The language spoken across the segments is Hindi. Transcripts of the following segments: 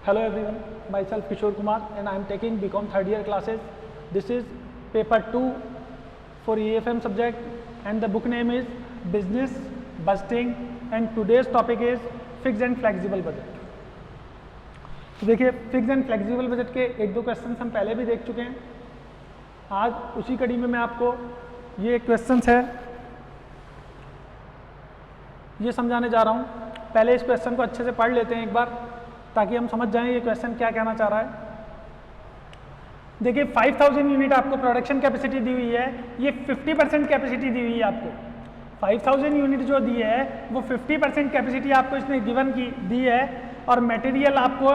Hello everyone, myself Kishore Kumar and I am taking BCom third year classes. This is paper 2 for EFM subject and the book name is Business Busting and today's topic is Fixed and Flexible Budget. तो देखिए फिक्स एंड फ्लेक्सिबल बजट के एक दो क्वेश्चन हम पहले भी देख चुके हैं. आज उसी कड़ी में मैं आपको ये क्वेश्चन है ये समझाने जा रहा हूँ. पहले इस क्वेश्चन को अच्छे से पढ़ लेते हैं एक बार ताकि हम समझ जाएं ये क्वेश्चन क्या कहना चाह रहा है. देखिए 5000 यूनिट आपको प्रोडक्शन कैपेसिटी दी हुई है, ये 50% कैपेसिटी दी हुई है आपको. 5000 यूनिट जो दी है वो 50% कैपेसिटी आपको इसने गिवन की दी है और मटेरियल आपको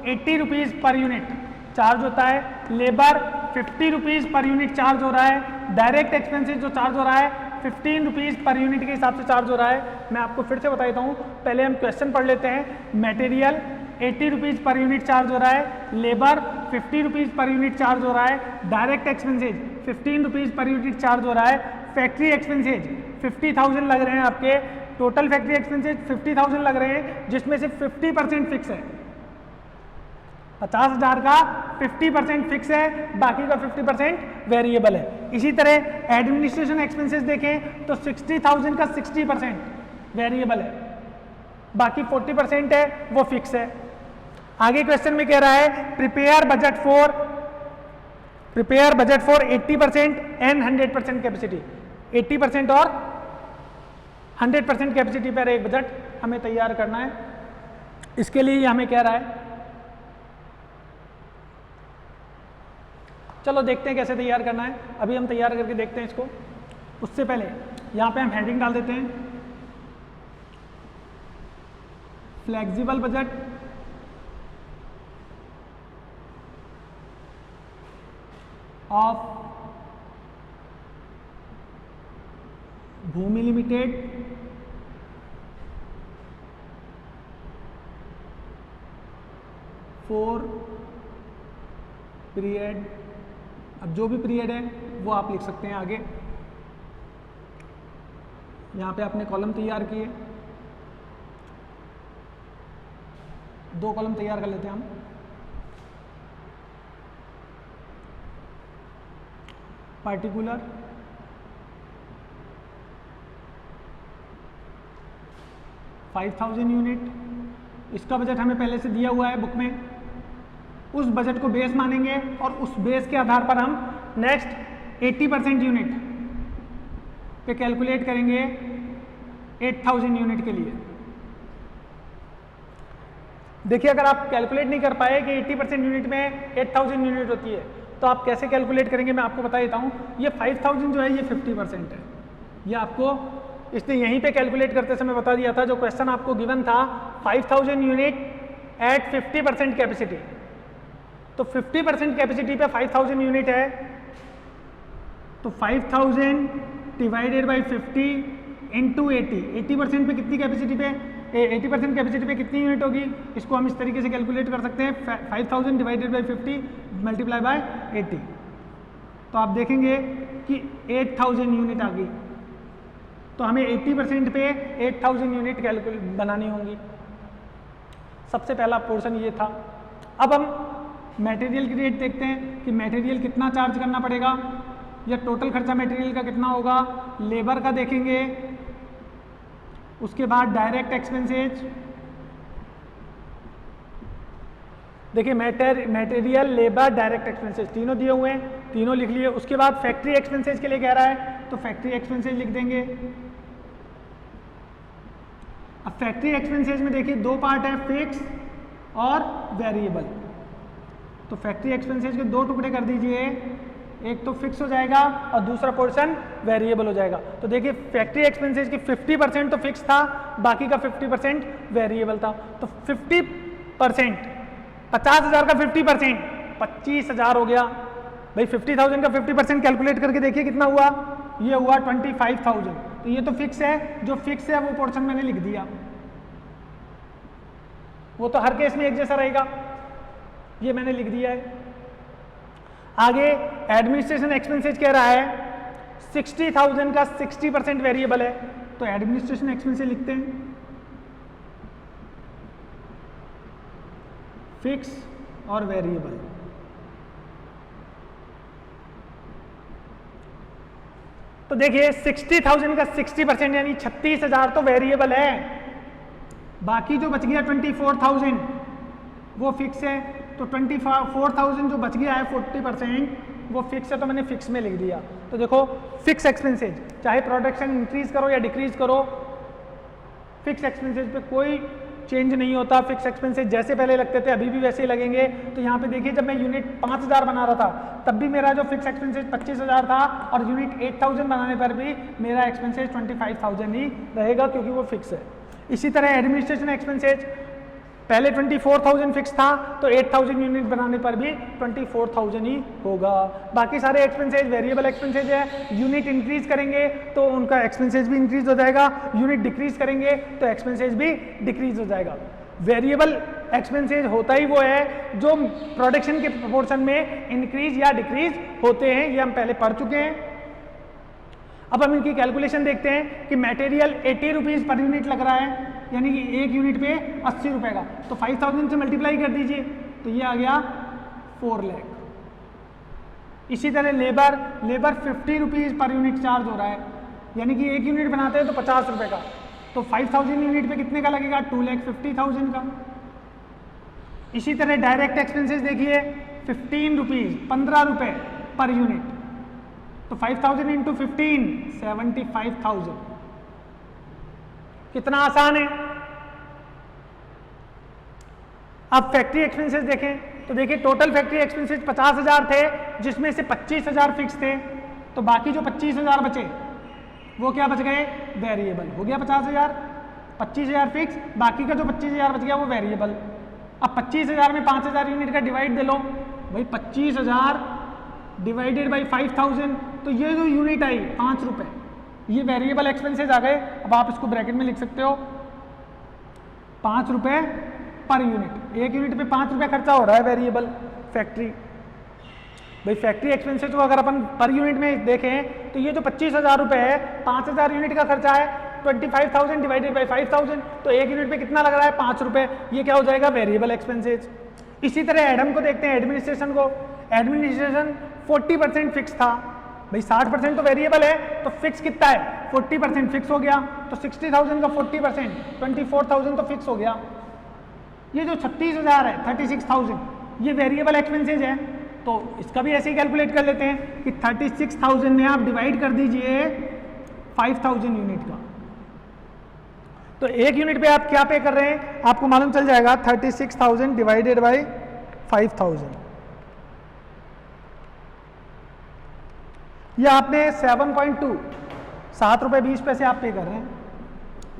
80 रुपीज़ पर यूनिट चार्ज होता है, labour 50 rupees per unit charge हो रहा है, डायरेक्ट एक्सपेंसेस जो चार्ज हो रहा है 15 रुपीज़ पर यूनिट के हिसाब से चार्ज हो रहा है. मैं आपको फिर से बता देता हूँ, पहले हम क्वेश्चन पढ़ लेते हैं. Material 80 rupees per unit charge हो रहा है, labour 50 rupees per unit charge हो रहा है, direct expenses 15 rupees per unit charge हो रहा है, फैक्ट्री एक्सपेंसेज 50,000 लग रहे हैं आपके. टोटल फैक्ट्री एक्सपेंसेज 50,000 लग रहे हैं जिसमें से 50% फिक्स है. 50,000 का 50% फिक्स है, बाकी का 50% वेरिएबल है. इसी तरह एडमिनिस्ट्रेशन एक्सपेंसेस देखें तो 60,000 का 60% वेरिएबल है, बाकी 40% है वो फिक्स है. आगे क्वेश्चन में कह रहा है prepare budget for 80% and 100% capacity. 80% और 100% कैपेसिटी पर एक बजट हमें तैयार करना है. इसके लिए हमें कह रहा है, चलो देखते हैं कैसे तैयार करना है. अभी हम तैयार करके देखते हैं इसको. उससे पहले यहाँ पे हम हेडिंग डाल देते हैं flexible budget of Bhoomi limited for period. अब जो भी पीरियड है वो आप लिख सकते हैं आगे. यहाँ पे आपने कॉलम तैयार किए, 2 कॉलम तैयार कर लेते हैं हम. पार्टिकुलर $5,000 यूनिट, इसका बजट हमें पहले से दिया हुआ है बुक में. उस बजट को बेस मानेंगे और उस बेस के आधार पर हम नेक्स्ट 80% यूनिट पे कैलकुलेट करेंगे 8,000 यूनिट के लिए. देखिए अगर आप कैलकुलेट नहीं कर पाए कि 80% यूनिट में 8,000 यूनिट होती है तो आप कैसे कैलकुलेट करेंगे मैं आपको बता देता हूँ. ये 5,000 जो है ये 50% है. ये आपको इसने यहीं पे कैलकुलेट करते समय बता दिया था. जो क्वेश्चन आपको गिवन था 5,000 यूनिट एट 50% कैपेसिटी, तो 50% कैपेसिटी पे 5,000 यूनिट है तो 5,000 डिवाइडेड बाई 50 इंटू 80% पे कितनी कैपेसिटी पे 80% कैपेसिटी पे कितनी यूनिट होगी, इसको हम इस तरीके से कैलकुलेट कर सकते हैं. 5,000 डिवाइडेड बाई 50 मल्टीप्लाई बाय 80, तो आप देखेंगे कि 8,000 यूनिट आ गई. तो हमें 80% पे 8,000 यूनिट कैलकुलेट बनानी होंगी. सबसे पहला पोर्शन ये था. अब हम मटेरियल की रेट देखते हैं कि मटेरियल कितना चार्ज करना पड़ेगा या टोटल खर्चा मटेरियल का कितना होगा. लेबर का देखेंगे, उसके बाद डायरेक्ट एक्सपेंसेज. देखिए मटेरियल, लेबर, डायरेक्ट एक्सपेंसेज तीनों दिए हुए हैं, तीनों लिख लिए. उसके बाद फैक्ट्री एक्सपेंसेज के लिए कह रहा है तो फैक्ट्री एक्सपेंसेज लिख देंगे. अब फैक्ट्री एक्सपेंसेज में देखिए 2 पार्ट है, फिक्स और वेरिएबल. तो फैक्ट्री एक्सपेंसेज के 2 टुकड़े कर दीजिए, एक तो फिक्स हो जाएगा और दूसरा पोर्शन वेरिएबल हो जाएगा. तो देखिए फैक्ट्री एक्सपेंसेज की 50% तो फिक्स था, बाकी का 50% वेरिएबल था. तो 50%, 50,000 का 50% 25,000 हो गया भाई. 50,000 का 50% कैलकुलेट करके देखिए कितना हुआ, ये हुआ 25,000. तो ये तो फिक्स है, जो फिक्स है वो पोर्शन मैंने लिख दिया, वो तो हर केस में एक जैसा रहेगा, ये मैंने लिख दिया है. आगे एडमिनिस्ट्रेशन एक्सपेंसेज कह रहा है 60,000 का 60% वेरिएबल है, तो एडमिनिस्ट्रेशन एक्सपेंसेज लिखते हैं फिक्स और वेरिएबल। तो देखिए 60,000 का 60% यानी 36,000 तो वेरिएबल है, बाकी जो बच गया 24,000 वो फिक्स है। तो 24,000 जो बच गया है 40% वो फिक्स है, तो मैंने फिक्स में लिख दिया। तो देखो फिक्स एक्सपेंसेज चाहे प्रोडक्शन इंक्रीज करो या डिक्रीज करो, फिक्स एक्सपेंसेज पे कोई चेंज नहीं होता। फिक्स एक्सपेंसेज जैसे पहले लगते थे अभी भी वैसे ही लगेंगे। तो यहाँ पे देखिए जब मैं यूनिट 5,000 बना रहा था तब भी मेरा जो फिक्स एक्सपेंसेज 25,000 था, और यूनिट 8,000 बनाने पर भी मेरा एक्सपेंसेज 25,000 ही रहेगा क्योंकि वो फिक्स है। इसी तरह एडमिनिस्ट्रेशन एक्सपेंसेज पहले 24,000 फिक्स था, तो 8,000 यूनिट बनाने पर भी 24,000 ही होगा। बाकी सारे एक्सपेंसेज वेरिएबल एक्सपेंसेज है, यूनिट इंक्रीज करेंगे तो उनका एक्सपेंसेज भी इंक्रीज हो जाएगा, यूनिट डिक्रीज करेंगे तो एक्सपेंसेज भी डिक्रीज हो जाएगा। वेरिएबल एक्सपेंसेज होता ही वो है जो प्रोडक्शन के प्रोपोर्शन में इंक्रीज या डिक्रीज होते हैं, ये हम पहले पढ़ चुके हैं। अब हम इनकी कैलकुलेशन देखते हैं कि मटेरियल 80 रुपीज़ पर यूनिट लग रहा है, यानी कि एक यूनिट पे 80 रुपए का, तो 5,000 से मल्टीप्लाई कर दीजिए तो ये आ गया 4 लाख। इसी तरह labour 50 rupees per unit charge हो रहा है, यानी कि एक यूनिट बनाते हैं तो 50 रुपए का, तो 5,000 यूनिट पे कितने का लगेगा 2,50,000 का। इसी तरह डायरेक्ट एक्सपेंसेस देखिए 15 रुपीज़ 15 रुपए पर यूनिट, तो 5,000 इंटू 15 75,000। कितना आसान है। अब फैक्ट्री एक्सपेंसेस देखें तो देखिए टोटल फैक्ट्री एक्सपेंसेस 50,000 थे, जिसमें से 25,000 फिक्स थे, तो बाकी जो 25,000 बचे वो क्या बच गए वेरिएबल। हो गया 50,000, 25,000 फिक्स, बाकी का जो 25,000 बच गया वो वेरिएबल। अब 25,000 में 5,000 यूनिट का डिवाइड दे लो भाई, 25,000 डिवाइडेड बाई 5,000, तो ये जो यूनिट आई 5 रुपए, ये वेरिएबल एक्सपेंसेस आ गए। अब आप इसको ब्रैकेट में लिख सकते हो 5 रुपए पर यूनिट, एक यूनिट पे 5 रुपए खर्चा हो रहा है वेरिएबल फैक्ट्री। भाई फैक्ट्री एक्सपेंसेस को अगर अपन पर यूनिट में देखें तो ये जो 25,000 रुपए है 5,000 यूनिट का खर्चा है, 25,000 डिवाइडेड बाई 5,000, तो एक यूनिट पे कितना लग रहा है 5 रुपए, ये क्या हो जाएगा वेरिएबल एक्सपेंसेस। इसी तरह एडम को देखते हैं, एडमिनिस्ट्रेशन को। एडमिनिस्ट्रेशन 40% फिक्स था, भाई 60% तो वेरिएबल है, तो फिक्स कितना है 40% फिक्स हो गया, तो 60,000 का 40% 24,000 तो फिक्स हो गया। ये जो 36,000 है 36,000 ये वेरिएबल एक्सपेंसेज है, तो इसका भी ऐसे ही कैलकुलेट कर लेते हैं कि 36,000 में आप डिवाइड कर दीजिए 5,000 यूनिट का, तो एक यूनिट पे आप क्या पे कर रहे हैं आपको मालूम चल जाएगा 36,000 डिवाइडेड बाई 5,000। ये आपने 7.2 7 रुपये 20 पैसे आप पे कर रहे हैं।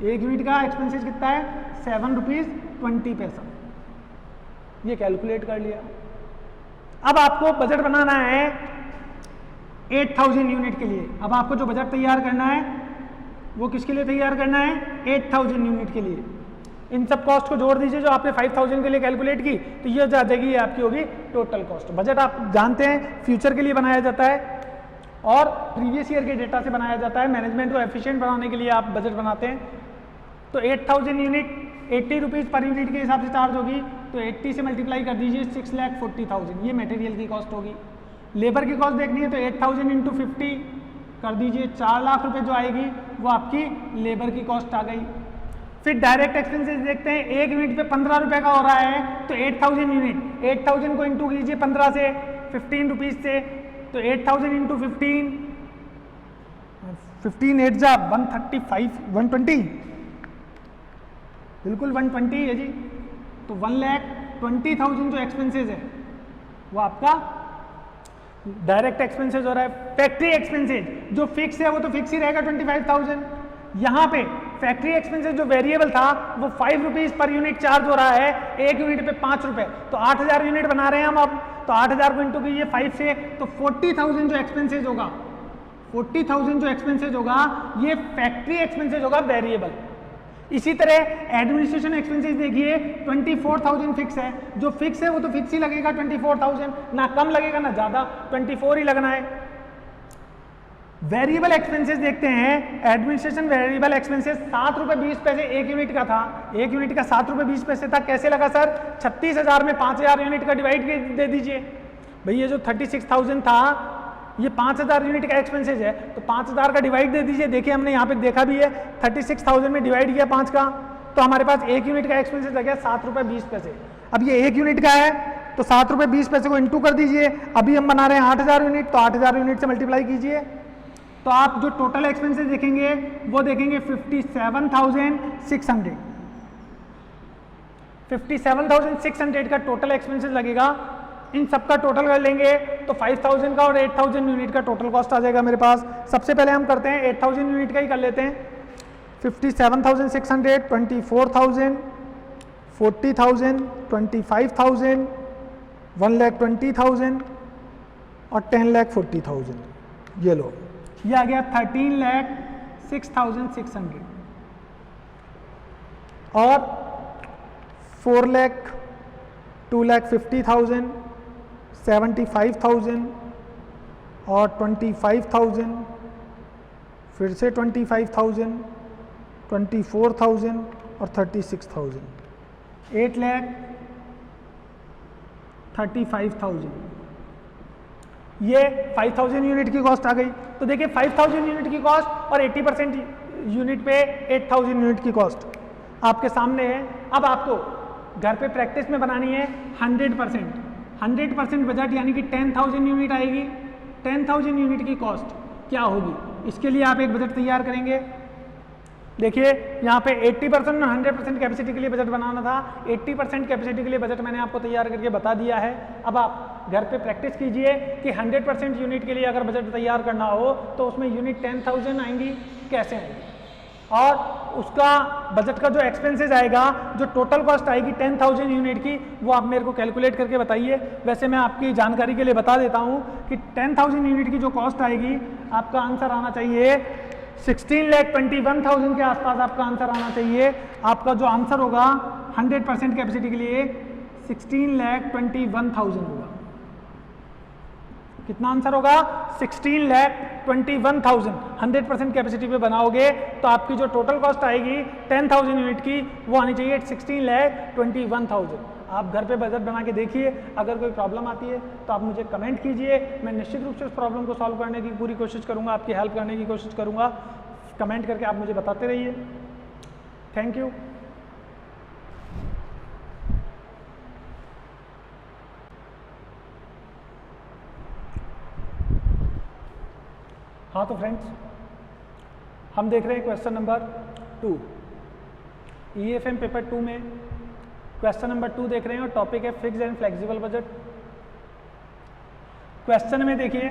एक यूनिट का एक्सपेंसेस कितना है 7 रुपीज़ 20 पैसा, ये कैलकुलेट कर लिया। अब आपको बजट बनाना है 8,000 यूनिट के लिए। अब आपको जो बजट तैयार करना है वो किसके लिए तैयार करना है 8,000 यूनिट के लिए। इन सब कॉस्ट को जोड़ दीजिए जो आपने 5,000 के लिए कैलकुलेट की, तो ये जा जाएगी, ये आपकी होगी टोटल कॉस्ट। बजट आप जानते हैं फ्यूचर के लिए बनाया जाता है और प्रीवियस ईयर के डेटा से बनाया जाता है। मैनेजमेंट को एफिशिएंट बनाने के लिए आप बजट बनाते हैं। तो 8,000 यूनिट 80 रुपीज़ पर यूनिट के हिसाब से चार्ज होगी, तो 80 से मल्टीप्लाई कर दीजिए 6,40,000, ये मटेरियल की कॉस्ट होगी। लेबर की कॉस्ट देखनी है तो 8,000 इंटू 50 कर दीजिए, 4 लाख रुपए जो आएगी वो आपकी लेबर की कॉस्ट आ गई। फिर डायरेक्ट एक्सपेंसेस देखते हैं, एक यूनिट पे 15 रुपए का हो रहा है, तो 8,000 यूनिट 8,000 को इंटू कीजिए 15 से 15 रुपीज़ से, तो 8,000 इंटू 15 8 जा 135 120, बिल्कुल 120 है जी। तो 1,20,000 जो एक्सपेंसेस है वो आपका डायरेक्ट एक्सपेंसेस हो रहा है। फैक्ट्री एक्सपेंसेस जो फिक्स है वो तो फिक्स ही रहेगा 25,000। यहाँ पे फैक्ट्री एक्सपेंसेस जो वेरिएबल था वो 5 रुपीज़ पर यूनिट चार्ज हो रहा है, एक यूनिट पे 5 रुपए, तो 8,000 यूनिट बना रहे हैं हम अब, तो 8,000 को इंटू कीजिए 5 से, तो 40,000 जो एक्सपेंसेस होगा 40,000 जो एक्सपेंसेस होगा ये फैक्ट्री एक्सपेंसेस होगा वेरिएबल। इसी तरह एडमिनिस्ट्रेशन एक्सपेंसेस देखिए 24,000 फिक्स है, जो फिक्स है वो तो फिक्स ही लगेगा 24,000, ना कम लगेगा ना ज़्यादा, 24 ही लगना है। वेरिएबल एक्सपेंसेस देखते हैं, एडमिनिस्ट्रेशन वेरिएबल एक्सपेंसेस 7 रुपये 20 पैसे एक यूनिट का था, एक यूनिट का 7 रुपये 20 पैसे था। कैसे लगा सर? 36,000 में 5,000 यूनिट का डिवाइड दे दीजिए। भाई ये जो 36,000 था ये 5,000 यूनिट का एक्सपेंसेस है, तो 5,000 का डिवाइड दे दीजिए। देखिए हमने यहाँ पे देखा भी है, 36,000 में डिवाइड किया 5 का, तो हमारे पास एक यूनिट का एक्सपेंसेस लग गया 7 रुपये 20 पैसे। अब ये एक यूनिट का है तो 7 रुपये 20 पैसे को इंटू कर दीजिए। अभी हम बना रहे हैं 8,000 यूनिट, तो 8,000 यूनिट से मल्टीप्लाई कीजिए, तो आप जो टोटल एक्सपेंसेस देखेंगे वो देखेंगे 57,600। 57,600 का टोटल एक्सपेंसेस लगेगा। इन सबका टोटल कर लेंगे तो 5,000 का और 8,000 यूनिट का टोटल कॉस्ट आ जाएगा मेरे पास। सबसे पहले हम करते हैं 8,000 यूनिट का ही कर लेते हैं। 57,600, 24,000, 40,000, 25,000, 1,20,000 और 10,40,000। ये लो, ये आ गया 13,06,600 और 4,02,50,000, 75,000 और 25,000, फिर से 25,000, 24,000 और 36,000, 8,35,000। ये 5,000 यूनिट की कॉस्ट आ गई। तो देखिए 5,000 यूनिट की कॉस्ट और 80% यूनिट पे 8,000 यूनिट की कॉस्ट आपके सामने है। अब आपको घर पे प्रैक्टिस में बनानी है 100% बजट, यानी कि 10,000 यूनिट आएगी। 10,000 यूनिट की कॉस्ट क्या होगी, इसके लिए आप एक बजट तैयार करेंगे। देखिए यहाँ पे 80% और 100% कैपेसिटी के लिए बजट बनाना था। 80% कैपेसिटी के लिए बजट मैंने आपको तैयार करके बता दिया है। अब आप घर पे प्रैक्टिस कीजिए कि 100% यूनिट के लिए अगर बजट तैयार करना हो तो उसमें यूनिट 10,000 आएंगी, कैसे आएंगी, और उसका बजट का जो एक्सपेंसेस आएगा, जो टोटल कॉस्ट आएगी 10,000 यूनिट की, वो आप मेरे को कैलकुलेट करके बताइए। वैसे मैं आपकी जानकारी के लिए बता देता हूँ कि 10,000 यूनिट की जो कॉस्ट आएगी, आपका आंसर आना चाहिए 16,21,000 के आसपास आपका आंसर आना चाहिए। आपका जो आंसर होगा 100% कैपेसिटी के लिए 16,21,000 होगा। कितना आंसर होगा? 16,21,000। 100% कैपेसिटी पे बनाओगे तो आपकी जो टोटल कॉस्ट आएगी 10,000 यूनिट की, वो आनी चाहिए 16,21,000। आप घर पे बजट बना के देखिए। अगर कोई प्रॉब्लम आती है तो आप मुझे कमेंट कीजिए, मैं निश्चित रूप से उस प्रॉब्लम को सॉल्व करने की पूरी कोशिश करूंगा, आपकी हेल्प करने की कोशिश करूंगा। कमेंट करके आप मुझे बताते रहिए। Thank you. हाँ तो फ्रेंड्स, हम देख रहे हैं क्वेश्चन नंबर 2 EFM पेपर 2 में। क्वेश्चन नंबर 2 देख रहे हैं और टॉपिक है fixed and flexible budget. Question में देखिए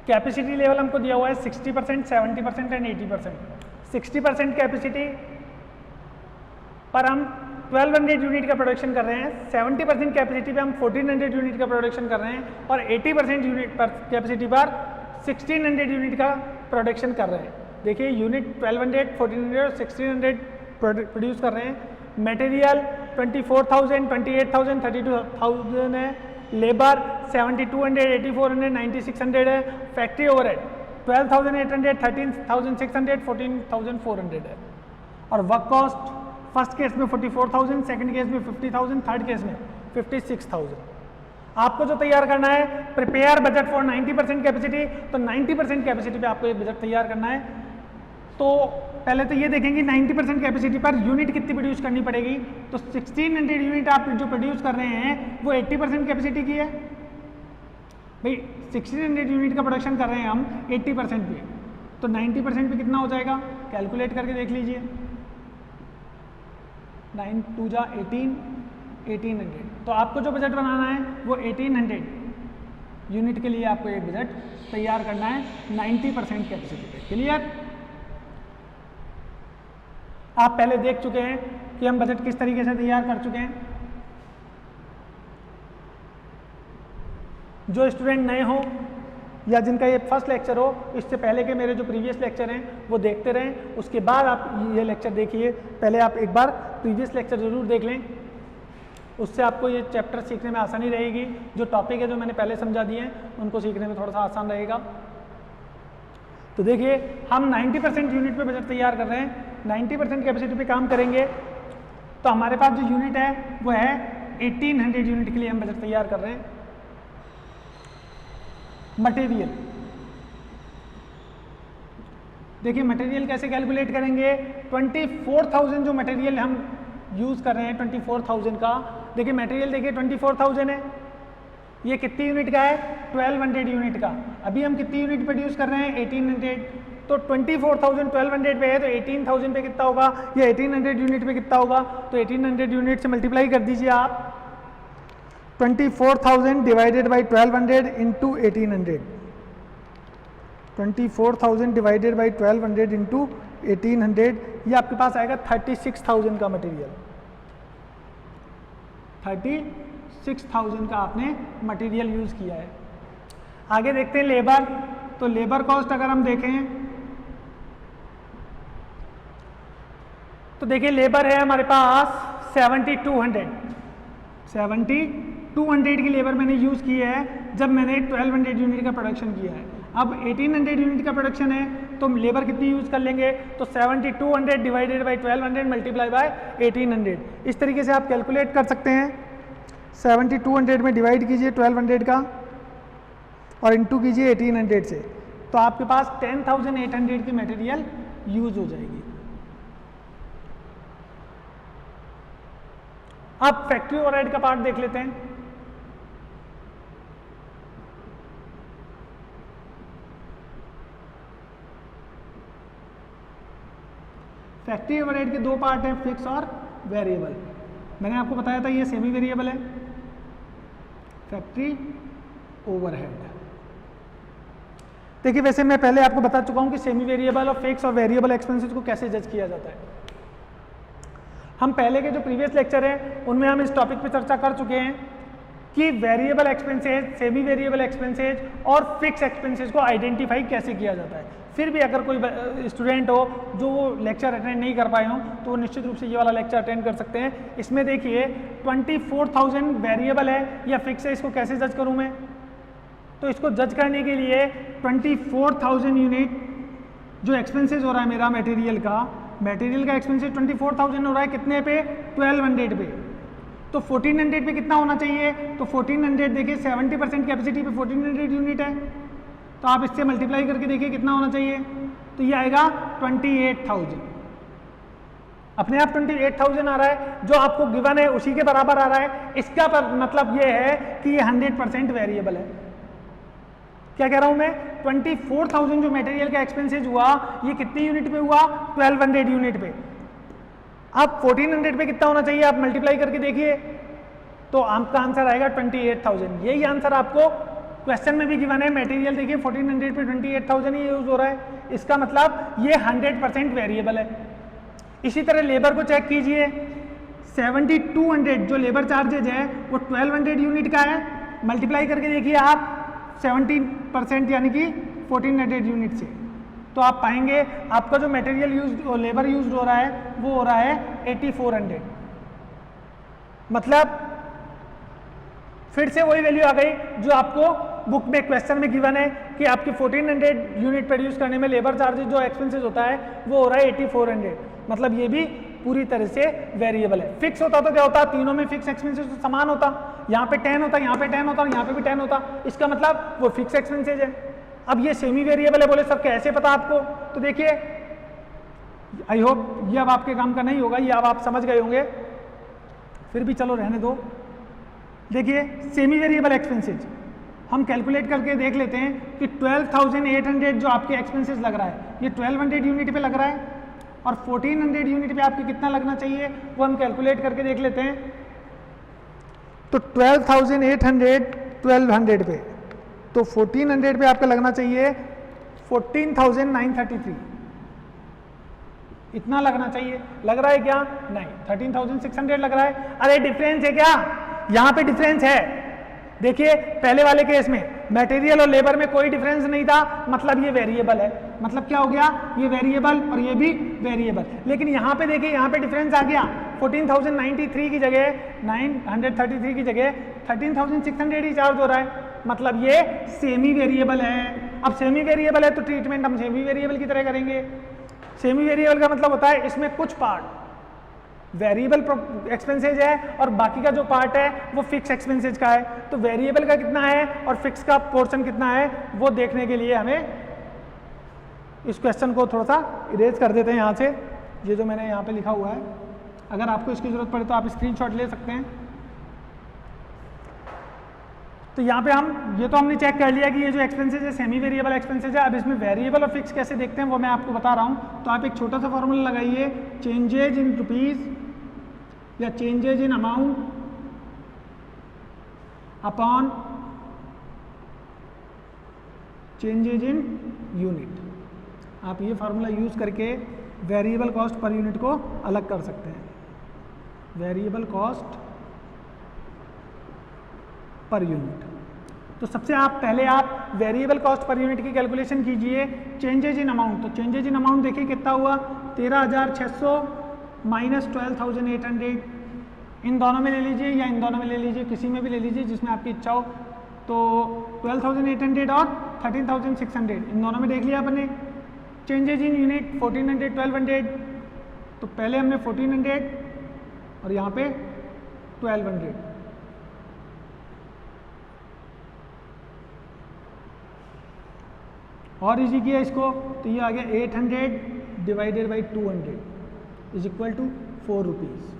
कैपेसिटी लेवल हमको दिया हुआ है 60%, 70% एंड 80%। 60% कैपेसिटी पर हम 1200 यूनिट का प्रोडक्शन कर रहे हैं, 70% कैपेसिटी पे हम 1400 यूनिट का प्रोडक्शन कर रहे हैं और 80% यूनिट पर कैपेसिटी पर 1600 यूनिट का प्रोडक्शन कर रहे हैं। देखिए यूनिट 1200, 1400 और 1600 प्रोड्यूस कर रहे हैं। मटेरियल 24,000, 28,000, 32,000 है। लेबर 7,200, 8,400, 9,600 है। फैक्ट्री ओवरहेड 12,800, 13,600, 14,400 है। और वर्क कॉस्ट फर्स्ट केस में 44,000, सेकंड केस में 50,000, थर्ड केस में 56,000। आपको जो तैयार करना है प्रिपेयर बजट फॉर 90% कैपेसिटी, तो 90% कैपेसिटी पे आपको ये बजट तैयार करना है। तो पहले तो ये देखेंगे 90% कैपेसिटी पर यूनिट कितनी प्रोड्यूस करनी पड़ेगी। तो 1600 यूनिट आप जो प्रोड्यूस कर रहे हैं वो 80% कैपेसिटी की है। भाई 1600 यूनिट का प्रोडक्शन कर रहे हैं हम 80% पे, तो 90% पे कितना हो जाएगा कैलकुलेट करके देख लीजिए। 9 2 जा 18, 1800। तो आपको जो बजट बनाना है वो 1800 यूनिट के लिए आपको एक बजट तैयार करना है 90% कैपेसिटी पे। क्लियर? आप पहले देख चुके हैं कि हम बजट किस तरीके से तैयार कर चुके हैं। जो स्टूडेंट नए हो या जिनका ये फर्स्ट लेक्चर हो, इससे पहले के मेरे जो प्रीवियस लेक्चर हैं वो देखते रहें, उसके बाद आप ये लेक्चर देखिए। पहले आप एक बार प्रीवियस लेक्चर जरूर देख लें। उससे आपको ये चैप्टर सीखने में आसानी रहेगी। जो टॉपिक है जो मैंने पहले समझा दिए हैं उनको सीखने में थोड़ा सा आसान रहेगा। तो देखिए हम 90% यूनिट पे बजट तैयार कर रहे हैं, 90% कैपेसिटी पे काम करेंगे। तो हमारे पास जो यूनिट है वो है 1800 यूनिट के लिए हम बजट तैयार कर रहे हैं। मटेरियल, देखिए मटेरियल कैसे कैलकुलेट करेंगे। 24,000 जो मटेरियल हम यूज कर रहे हैं 24,000 का, देखिए मटेरियल देखिए 24,000 है, ये कितनी यूनिट का है 1200 यूनिट का। अभी हम कितनी यूनिट प्रोड्यूस कर रहे हैं 1800, तो 24,000 1200 पे है तो 18,000 पे कितना होगा, ये 1800 यूनिट पे कितना होगा, तो 1800 यूनिट से मल्टीप्लाई कर दीजिए आप। 24,000 divided by 1200 into 1800, 24,000 divided by 1200 into 1800, ये आपके पास आएगा 36,000 का मटेरियल। 36,000 का आपने मटेरियल यूज किया है। आगे देखते हैं लेबर। तो लेबर कॉस्ट अगर हम देखें तो देखिए लेबर है हमारे पास 7,200 की लेबर मैंने यूज की है जब मैंने 1200 यूनिट का प्रोडक्शन किया है। अब 1800 यूनिट का प्रोडक्शन है तो लेबर कितनी यूज कर लेंगे, तो 7,200 डिवाइडेड बाई 1200 मल्टीप्लाई बाय 1800। इस तरीके से आप कैलकुलेट कर सकते हैं। 7,200 में डिवाइड कीजिए 1200 का और इंटू कीजिए 1800 से, तो आपके पास 10,800 की मटेरियल यूज हो जाएगी। अब फैक्ट्री ओवरहेड का पार्ट देख लेते हैं। फैक्ट्री ओवरहेड के दो पार्ट हैं, फिक्स और वेरिएबल। मैंने आपको बताया था ये सेमी वेरिएबल है फैक्ट्री ओवरहेड। देखिए वैसे मैं पहले आपको बता चुका हूं कि सेमी वेरिएबल और फिक्स और वेरिएबल एक्सपेंसेस को कैसे जज किया जाता है। हम पहले के जो प्रीवियस लेक्चर हैं उनमें हम इस टॉपिक पे चर्चा कर चुके हैं कि variable expenses, semi variable expenses और फिक्स एक्सपेंसेस को आइडेंटिफाई कैसे किया जाता है। फिर भी अगर कोई स्टूडेंट हो जो वो लेक्चर अटेंड नहीं कर पाए हों तो वो निश्चित रूप से ये वाला लेक्चर अटेंड कर सकते हैं। इसमें देखिए 24,000 वेरिएबल है या फिक्स है, इसको कैसे जज करूं मैं, तो इसको जज करने के लिए 24,000 यूनिट जो एक्सपेंसेस हो रहा है मेरा मटेरियल का एक्सपेंसेस 24,000 हो रहा है कितने पे 1200 पे, तो 1400 पे कितना होना चाहिए, तो 1400 देखिए 70% कैपेसिटी पे 1400 यूनिट है, तो आप इससे मल्टीप्लाई करके देखिए कितना होना चाहिए, तो ये आएगा 28,000। अपने आप 28,000 आ रहा है, जो आपको गिवन है उसी के बराबर आ रहा है। इसका मतलब ये है कि ये 100% वेरिएबल है। क्या कह रहा हूं मैं, 24,000 जो मटेरियल का एक्सपेंसेस हुआ ये कितनी यूनिट पे हुआ 1200 यूनिट पे। अब 1400 पे कितना होना चाहिए, आप मल्टीप्लाई करके देखिए तो आपका आंसर आएगा 28,000। यही आंसर आपको क्वेश्चन में भी गिवन है। मटेरियल देखिए 1400 पे 28,000 ही यूज हो रहा है, इसका मतलब ये 100% वेरिएबल है। इसी तरह लेबर को चेक कीजिए, 7,200 जो लेबर चार्जेज है वो 1200 यूनिट का है, मल्टीप्लाई करके देखिए आप 17% यानी कि 1400 यूनिट से, तो आप पाएंगे आपका जो मटेरियल यूज लेबर यूज हो रहा है वो हो रहा है 8400। मतलब फिर से वही वैल्यू आ गई जो आपको बुक में क्वेश्चन में गिवन है कि आपकी 1400 यूनिट प्रोड्यूस करने में लेबर चार्जेस जो एक्सपेंसेस होता है वो हो रहा है 8400। मतलब ये भी पूरी तरह से वेरिएबल है। फिक्स होता तो क्या होता, तीनों में फिक्स एक्सपेंसेस तो समान होता, यहाँ पे 10 होता, यहाँ पे 10 होता और यहाँ पे भी 10 होता, इसका मतलब वो फिक्स एक्सपेंसेस है। अब ये सेमी वेरिएबल है, बोले सर कैसे पता आपको, तो देखिए आई होप ये अब आपके काम का नहीं होगा, ये अब आप समझ गए होंगे, फिर भी चलो रहने दो। देखिए सेमी वेरिएबल एक्सपेंसेस हम कैलकुलेट करके देख लेते हैं कि 12,800 जो आपके एक्सपेंसेस लग रहा है ये 1200 यूनिट पे लग रहा है और 1400 यूनिट पे आपके कितना लगना चाहिए वो हम कैलकुलेट करके देख लेते हैं। तो 12,800 1200 पे, तो 1400 पे आपका लगना चाहिए 14,933, इतना लगना चाहिए। लग रहा है क्या, नहीं 13,600 लग रहा है। अरे डिफरेंस है क्या, यहां पे डिफरेंस है। देखिए पहले वाले केस में मटेरियल और लेबर में कोई डिफरेंस नहीं था, मतलब ये वेरिएबल है। मतलब क्या हो गया, ये वेरिएबल और ये भी वेरिएबल। लेकिन यहाँ पे देखिए, यहाँ पे डिफरेंस आ गया, 14,093 की जगह 933 की जगह 13,600 ही चार्ज हो रहा है, मतलब ये सेमी वेरिएबल है। अब सेमी वेरिएबल है तो ट्रीटमेंट हम सेमी वेरिएबल की तरह करेंगे। सेमी वेरिएबल का मतलब होता है इसमें कुछ पार्ट वेरिएबल एक्सपेंसेज है और बाकी का जो पार्ट है वो फिक्स एक्सपेंसेज का है। तो वेरिएबल का कितना है और फिक्स का पोर्शन कितना है वो देखने के लिए हमें इस क्वेश्चन को थोड़ा सा इरेज कर देते हैं यहाँ से। ये जो मैंने यहाँ पे लिखा हुआ है, अगर आपको इसकी ज़रूरत पड़े तो आप स्क्रीनशॉट ले सकते हैं। तो यहाँ पे हम ये तो हमने चेक कर लिया कि ये जो एक्सपेंसेज है सेमी वेरिएबल एक्सपेंसेज है। अब इसमें वेरिएबल और फिक्स कैसे देखते हैं वो मैं आपको बता रहा हूँ। तो आप एक छोटा सा फॉर्मूला लगाइए, चेंजेज इन रुपीज या changes in amount upon changes in unit. आप ये फार्मूला यूज करके वेरिएबल कॉस्ट पर यूनिट को अलग कर सकते हैं। Variable cost per unit. तो सबसे पहले आप वेरिएबल कॉस्ट पर यूनिट की कैलकुलेशन कीजिए, चेंजेज इन अमाउंट। तो चेंजेज इन अमाउंट देखिए कितना हुआ, 13,600 माइनस 12,800। इन दोनों में ले लीजिए या इन दोनों में ले लीजिए, किसी में भी ले लीजिए जिसमें आपकी इच्छा हो। तो 12,800 और 13,600 इन दोनों में देख लिया आपने। Changes in unit 1,400 1,200। तो पहले हमने 1,400 और यहाँ पे 1,200। और इजी किया इसको तो ये आ गया 800 divided by 200 is equal to 4 rupees.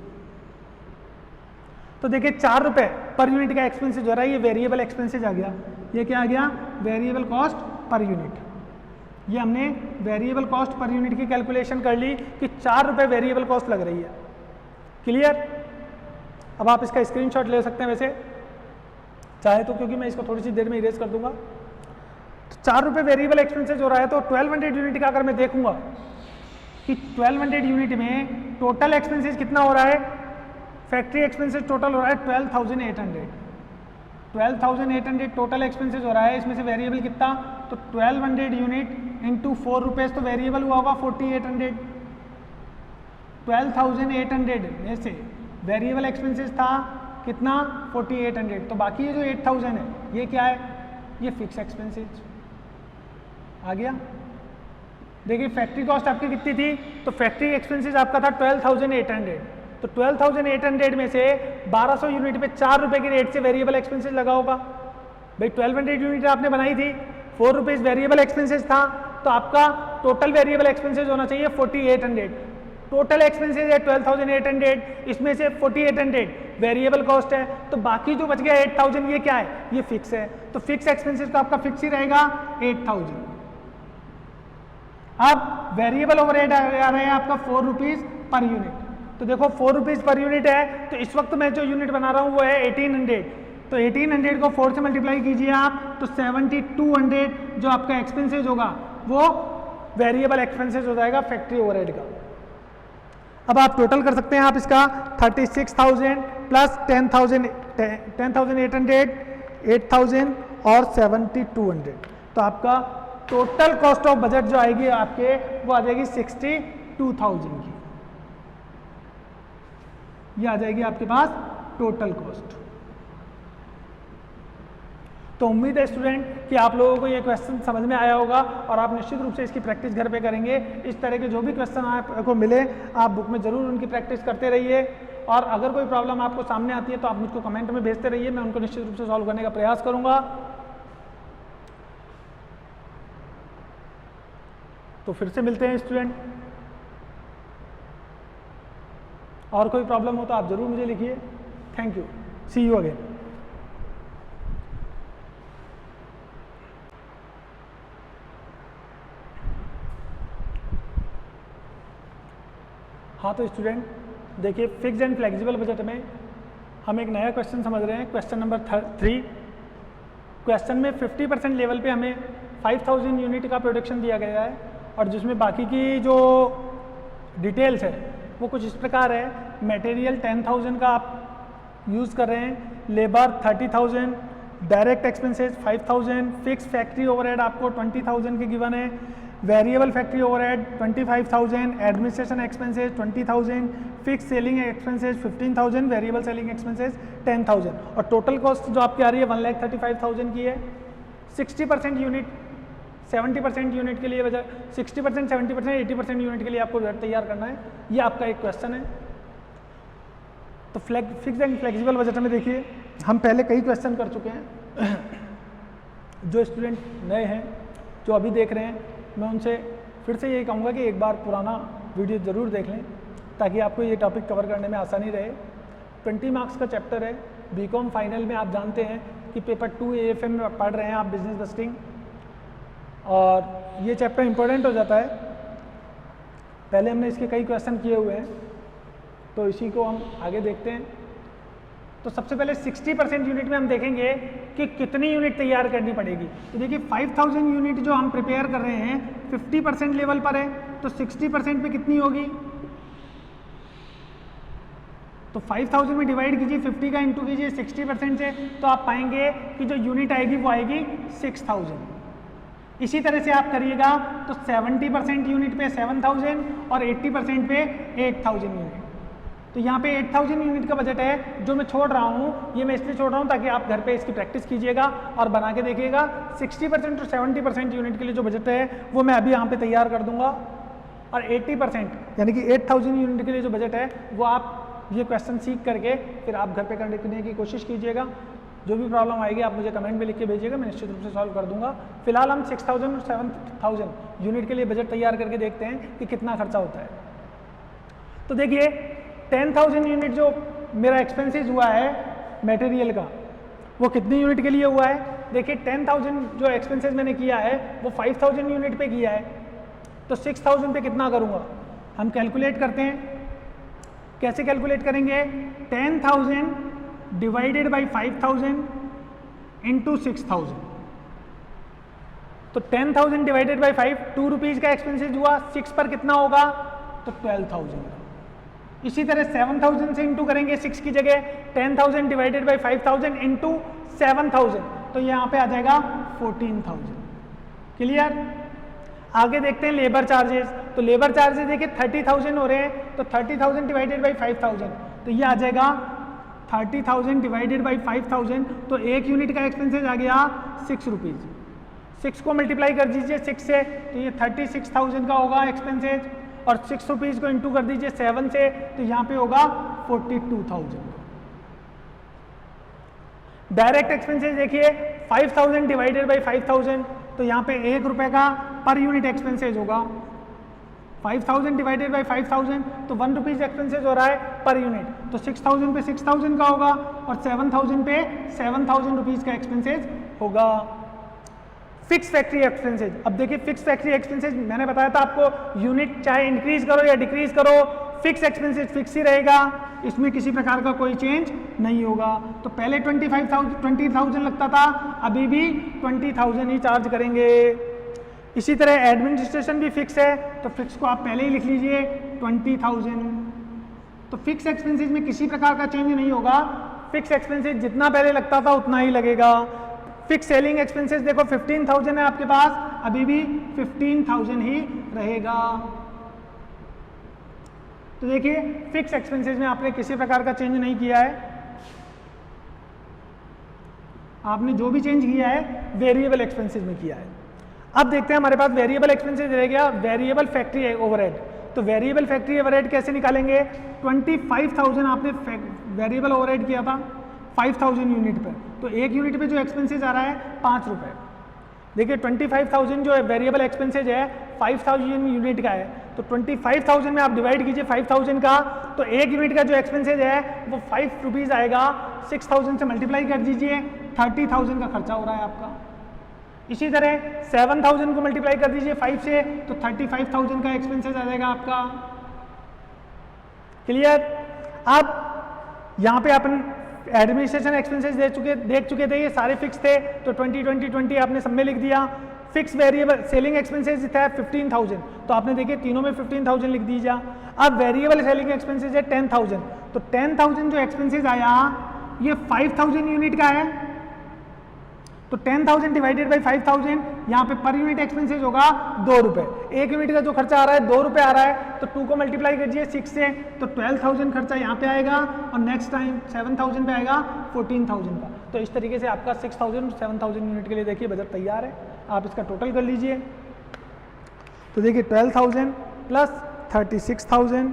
तो देखिए 4 रुपये पर यूनिट का एक्सपेंसेज हो रहा है, ये वेरिएबल एक्सपेंसेज आ गया। ये क्या आ गया, वेरिएबल कॉस्ट पर यूनिट। ये हमने वेरिएबल कॉस्ट पर यूनिट की कैलकुलेशन कर ली कि 4 रुपये वेरिएबल कॉस्ट लग रही है। क्लियर। अब आप इसका स्क्रीनशॉट ले सकते हैं वैसे चाहे तो, क्योंकि मैं इसको थोड़ी सी देर में इरेज कर दूंगा। तो 4 रुपये वेरिएबल एक्सपेंसेज हो रहा है। तो 1200 यूनिट का अगर मैं देखूंगा कि 1200 यूनिट में टोटल एक्सपेंसेज कितना हो रहा है, फैक्ट्री एक्सपेंसेज टोटल हो रहा है 12,800। 12,800 टोटल एक्सपेंसेज हो रहा है। इसमें से वेरिएबल कितना, तो 1200 यूनिट इंटू 4 रुपीज़, तो वेरिएबल हुआ होगा 4,800। 12,800 में से वेरिएबल एक्सपेंसेज था कितना, 4,800। तो बाकी ये जो 8,000 है ये क्या है, ये फिक्स एक्सपेंसेज आ गया। देखिए फैक्ट्री कॉस्ट आपकी कितनी थी, तो फैक्ट्री एक्सपेंसेज आपका था 12,800। तो 12,800 में से 1200 यूनिट पे 4 रुपये की रेट से वेरिएबल एक्सपेंसेज लगा होगा। भाई 1200 यूनिट आपने बनाई थी, 4 रुपीज़ वेरिएबल एक्सपेंसेज था, तो आपका टोटल वेरिएबल एक्सपेंसेज होना चाहिए 4,800। टोटल एक्सपेंसेज है 12,800, इसमें से 4,800 वेरिएबल कॉस्ट है, तो बाकी जो बच गया 8,000 ये क्या है, ये फिक्स है। तो फिक्स एक्सपेंसेज तो आपका फिक्स ही रहेगा 8,000। अब वेरिएबल ओवरहेड आ रहा है आपका 4 रुपीज़ पर यूनिट। तो देखो 4 रुपीज़ पर यूनिट है, तो इस वक्त मैं जो यूनिट बना रहा हूँ वो है 1800। तो 1800 को 4 से मल्टीप्लाई कीजिए आप, तो 7200 जो आपका एक्सपेंसेज होगा वो वेरिएबल एक्सपेंसेज हो जाएगा फैक्ट्री ओवरहेड का। अब आप टोटल कर सकते हैं आप इसका 36,000 प्लस 10,800, 8,000 और 7,200। तो आपका टोटल कॉस्ट ऑफ बजट जो आएगी आपके वो आ जाएगी 62,000 की। ये आ जाएगी आपके पास टोटल कॉस्ट। तो उम्मीद है स्टूडेंट कि आप लोगों को ये क्वेश्चन समझ में आया होगा और आप निश्चित रूप से इसकी प्रैक्टिस घर पे करेंगे। इस तरह के जो भी क्वेश्चन आपको मिले आप बुक में ज़रूर उनकी प्रैक्टिस करते रहिए, और अगर कोई प्रॉब्लम आपको सामने आती है तो आप मुझको कमेंट में भेजते रहिए, मैं उनको निश्चित रूप से सॉल्व करने का प्रयास करूँगा। तो फिर से मिलते हैं स्टूडेंट, और कोई प्रॉब्लम हो तो आप ज़रूर मुझे लिखिए। Thank you, see you again. हाँ तो स्टूडेंट देखिए, फिक्स्ड एंड फ्लेक्सिबल बजट में हम एक नया क्वेश्चन समझ रहे हैं, क्वेश्चन नंबर 3। क्वेश्चन में 50% लेवल पे हमें 5,000 यूनिट का प्रोडक्शन दिया गया है, और जिसमें बाकी की जो डिटेल्स है वो कुछ इस प्रकार है। मटेरियल 10,000 का आप यूज़ कर रहे हैं, labour 30,000, direct expenses 5,000, fix factory overhead आपको 20,000 के गिवन है, variable factory overhead 25,000, administration expenses 20,000, fix selling expenses 15,000, variable selling expenses 10,000 और टोटल कॉस्ट जो आपकी आ रही है 1,35,000 की है। 60% यूनिट 70% यूनिट के लिए बजट, 60%, 70%, 80% यूनिट के लिए आपको बजट तैयार करना है। ये आपका एक क्वेश्चन है। तो फिक्स एंड फ्लेक्सिबल बजट में देखिए हम पहले कई क्वेश्चन कर चुके हैं। जो स्टूडेंट नए हैं, जो अभी देख रहे हैं, मैं उनसे फिर से यही कहूँगा कि एक बार पुराना वीडियो ज़रूर देख लें ताकि आपको ये टॉपिक कवर करने में आसानी रहे। 20 मार्क्स का चैप्टर है। बीकॉम फाइनल में आप जानते हैं कि पेपर 2 AFM में पढ़ रहे हैं आप बिजनेस बस्टिंग, और ये चैप्टर इंपॉर्टेंट हो जाता है। पहले हमने इसके कई क्वेश्चन किए हुए हैं, तो इसी को हम आगे देखते हैं। तो सबसे पहले 60% यूनिट में हम देखेंगे कि कितनी यूनिट तैयार करनी पड़ेगी। तो देखिए 5,000 यूनिट जो हम प्रिपेयर कर रहे हैं 50% लेवल पर है, तो 60% पे कितनी होगी? तो 5,000 में डिवाइड कीजिए, 50 का इंटू कीजिए 60% से, तो आप पाएंगे कि जो यूनिट आएगी वो आएगी 6,000। इसी तरह से आप करिएगा तो 70% यूनिट पे 7,000 और 80% पे 8,000 यूनिट। तो यहाँ पे 8,000 यूनिट का बजट है जो मैं छोड़ रहा हूँ। ये मैं इसलिए छोड़ रहा हूँ ताकि आप घर पे इसकी प्रैक्टिस कीजिएगा और बना के देखिएगा। 60% और 70% यूनिट के लिए जो बजट है वो मैं अभी यहाँ पे तैयार कर दूंगा, और 80% यानी कि 8,000 यूनिट के लिए जो बजट है वो आप ये क्वेश्चन सीख करके फिर आप घर पे करने की कोशिश कीजिएगा। जो भी प्रॉब्लम आएगी आप मुझे कमेंट में लिख के भेजिएगा, मैं निश्चित रूप से सॉल्व कर दूंगा। फिलहाल हम 6,000 और 7,000 यूनिट के लिए बजट तैयार करके देखते हैं कि कितना खर्चा होता है। तो देखिए 10,000 यूनिट जो मेरा एक्सपेंसेस हुआ है मटेरियल का, वो कितनी यूनिट के लिए हुआ है? देखिए 10,000 जो एक्सपेंसेस मैंने किया है वो 5,000 यूनिट पे किया है, तो 6,000 पे कितना करूँगा? हम कैलकुलेट करते हैं। कैसे कैलकुलेट करेंगे? 10,000 डिवाइडेड बाई 5,000 इंटू 6,000। तो 10,000 डिवाइडेड बाई 5, 2 रुपीज़ का एक्सपेंसेस हुआ, 6 पर कितना होगा? तो 12,000 का। इसी तरह 7,000 से इंटू करेंगे 6 की जगह, 10,000 डिवाइडेड बाई 5,000 इंटू 7,000, तो यहाँ पे आ जाएगा 14,000। क्लियर? आगे देखते हैं लेबर चार्जेस। तो लेबर चार्जेस देखिए 30,000 हो रहे हैं, तो 30,000 डिवाइडेड बाई 5,000, तो ये आ जाएगा 30,000 डिवाइडेड बाई 5,000, तो एक यूनिट का एक्सपेंसेस आ गया 6 रुपीज़। 6 को मल्टीप्लाई कर दीजिए 6 से, तो ये 36,000 का होगा एक्सपेंसेस, और 6 रुपीज़ को इंटू कर दीजिए 7 से, तो यहाँ पे होगा 42,000। डायरेक्ट एक्सपेंसेस देखिए 5,000 डिवाइडेड बाई 5,000, तो यहाँ पे 1 रुपये का पर यूनिट एक्सपेंसेस होगा। 5,000 डिवाइडेड बाई 5,000, तो 1 रुपीज़ एक्सपेंसेस हो रहा है पर यूनिट, तो 6,000 पे 6,000 का होगा, और 7,000 पे 7,000 रुपीज़ का एक्सपेंसेस होगा। Fix factory expenses. अब देखिए फिक्स फैक्ट्री एक्सपेंसेस मैंने बताया था आपको, यूनिट चाहे इंक्रीज करो या डिक्रीज करो, फिक्स एक्सपेंसेस फिक्स ही रहेगा, इसमें किसी प्रकार का कोई चेंज नहीं होगा। तो पहले 20,000 लगता था, अभी भी 20,000 ही चार्ज करेंगे। इसी तरह एडमिनिस्ट्रेशन भी फिक्स है, तो फिक्स को आप पहले ही लिख लीजिए 20,000। तो फिक्स एक्सपेंसेस में किसी प्रकार का चेंज नहीं होगा, फिक्स एक्सपेंसेस जितना पहले लगता था उतना ही लगेगा। फिक्स सेलिंग एक्सपेंसेस देखो 15,000 है आपके पास, अभी भी 15,000 ही रहेगा। तो देखिए फिक्स एक्सपेंसेस में आपने किसी प्रकार का चेंज नहीं किया है, आपने जो भी चेंज किया है वेरिएबल एक्सपेंसेस में किया है। अब देखते हैं हमारे पास वेरिएबल एक्सपेंसेस रह गया वेरिएबल फैक्ट्री ओवरहेड। तो वेरिएबल फैक्ट्री ओवरहेड कैसे निकालेंगे? 25,000 आपने वेरिएबल ओवरहेड किया था 5,000 यूनिट पर, तो एक यूनिट पे जो एक्सपेंसेस आ रहा है 5 रुपये। देखिए 25,000 जो है वेरिएबल एक्सपेंसेस है 5,000 यूनिट का है, तो 25,000 में आप डिवाइड कीजिए 5,000 का, तो एक यूनिट का जो एक्सपेंसेस है वो 5 रुपीज़ आएगा। 6,000 से मल्टीप्लाई कर दीजिए, 30,000 का खर्चा हो रहा है आपका। इसी तरह 7,000 को मल्टीप्लाई कर दीजिए 5 से, तो 35,000 का एक्सपेंसेस आ जाएगा आपका। क्लियर? अब यहाँ पे अपन एडमिनिस्ट्रेशन एक्सपेंसेस देख चुके थे, ये सारे फिक्स थे, तो 20 आपने सब में लिख दिया। फिक्स वेरिएबल सेलिंग एक्सपेंसेस था 15,000, तो आपने देखिए तीनों में 15,000 लिख दीजिए। अब वेरिएबल सेलिंग एक्सपेंसेस है 10,000, तो 10,000 जो एक्सपेंसेस आया ये 5,000 यूनिट का है, तो 10,000 डिवाइडेड बाई 5,000, यहाँ पे पर यूनिट एक्सपेंसेस होगा 2 रुपए। 1 यूनिट का जो खर्चा आ रहा है 2 रुपए आ रहा है, तो 2 को मल्टीप्लाई कीजिए 6 से, तो 12,000 खर्चा यहाँ पे आएगा और नेक्स्ट टाइम 7,000 पे आएगा 14,000 का। तो इस तरीके से आपका 6,000 7,000 यूनिट के लिए देखिए बजट तैयार है। आप इसका टोटल कर लीजिए, तो देखिए 12,000 प्लस 36,000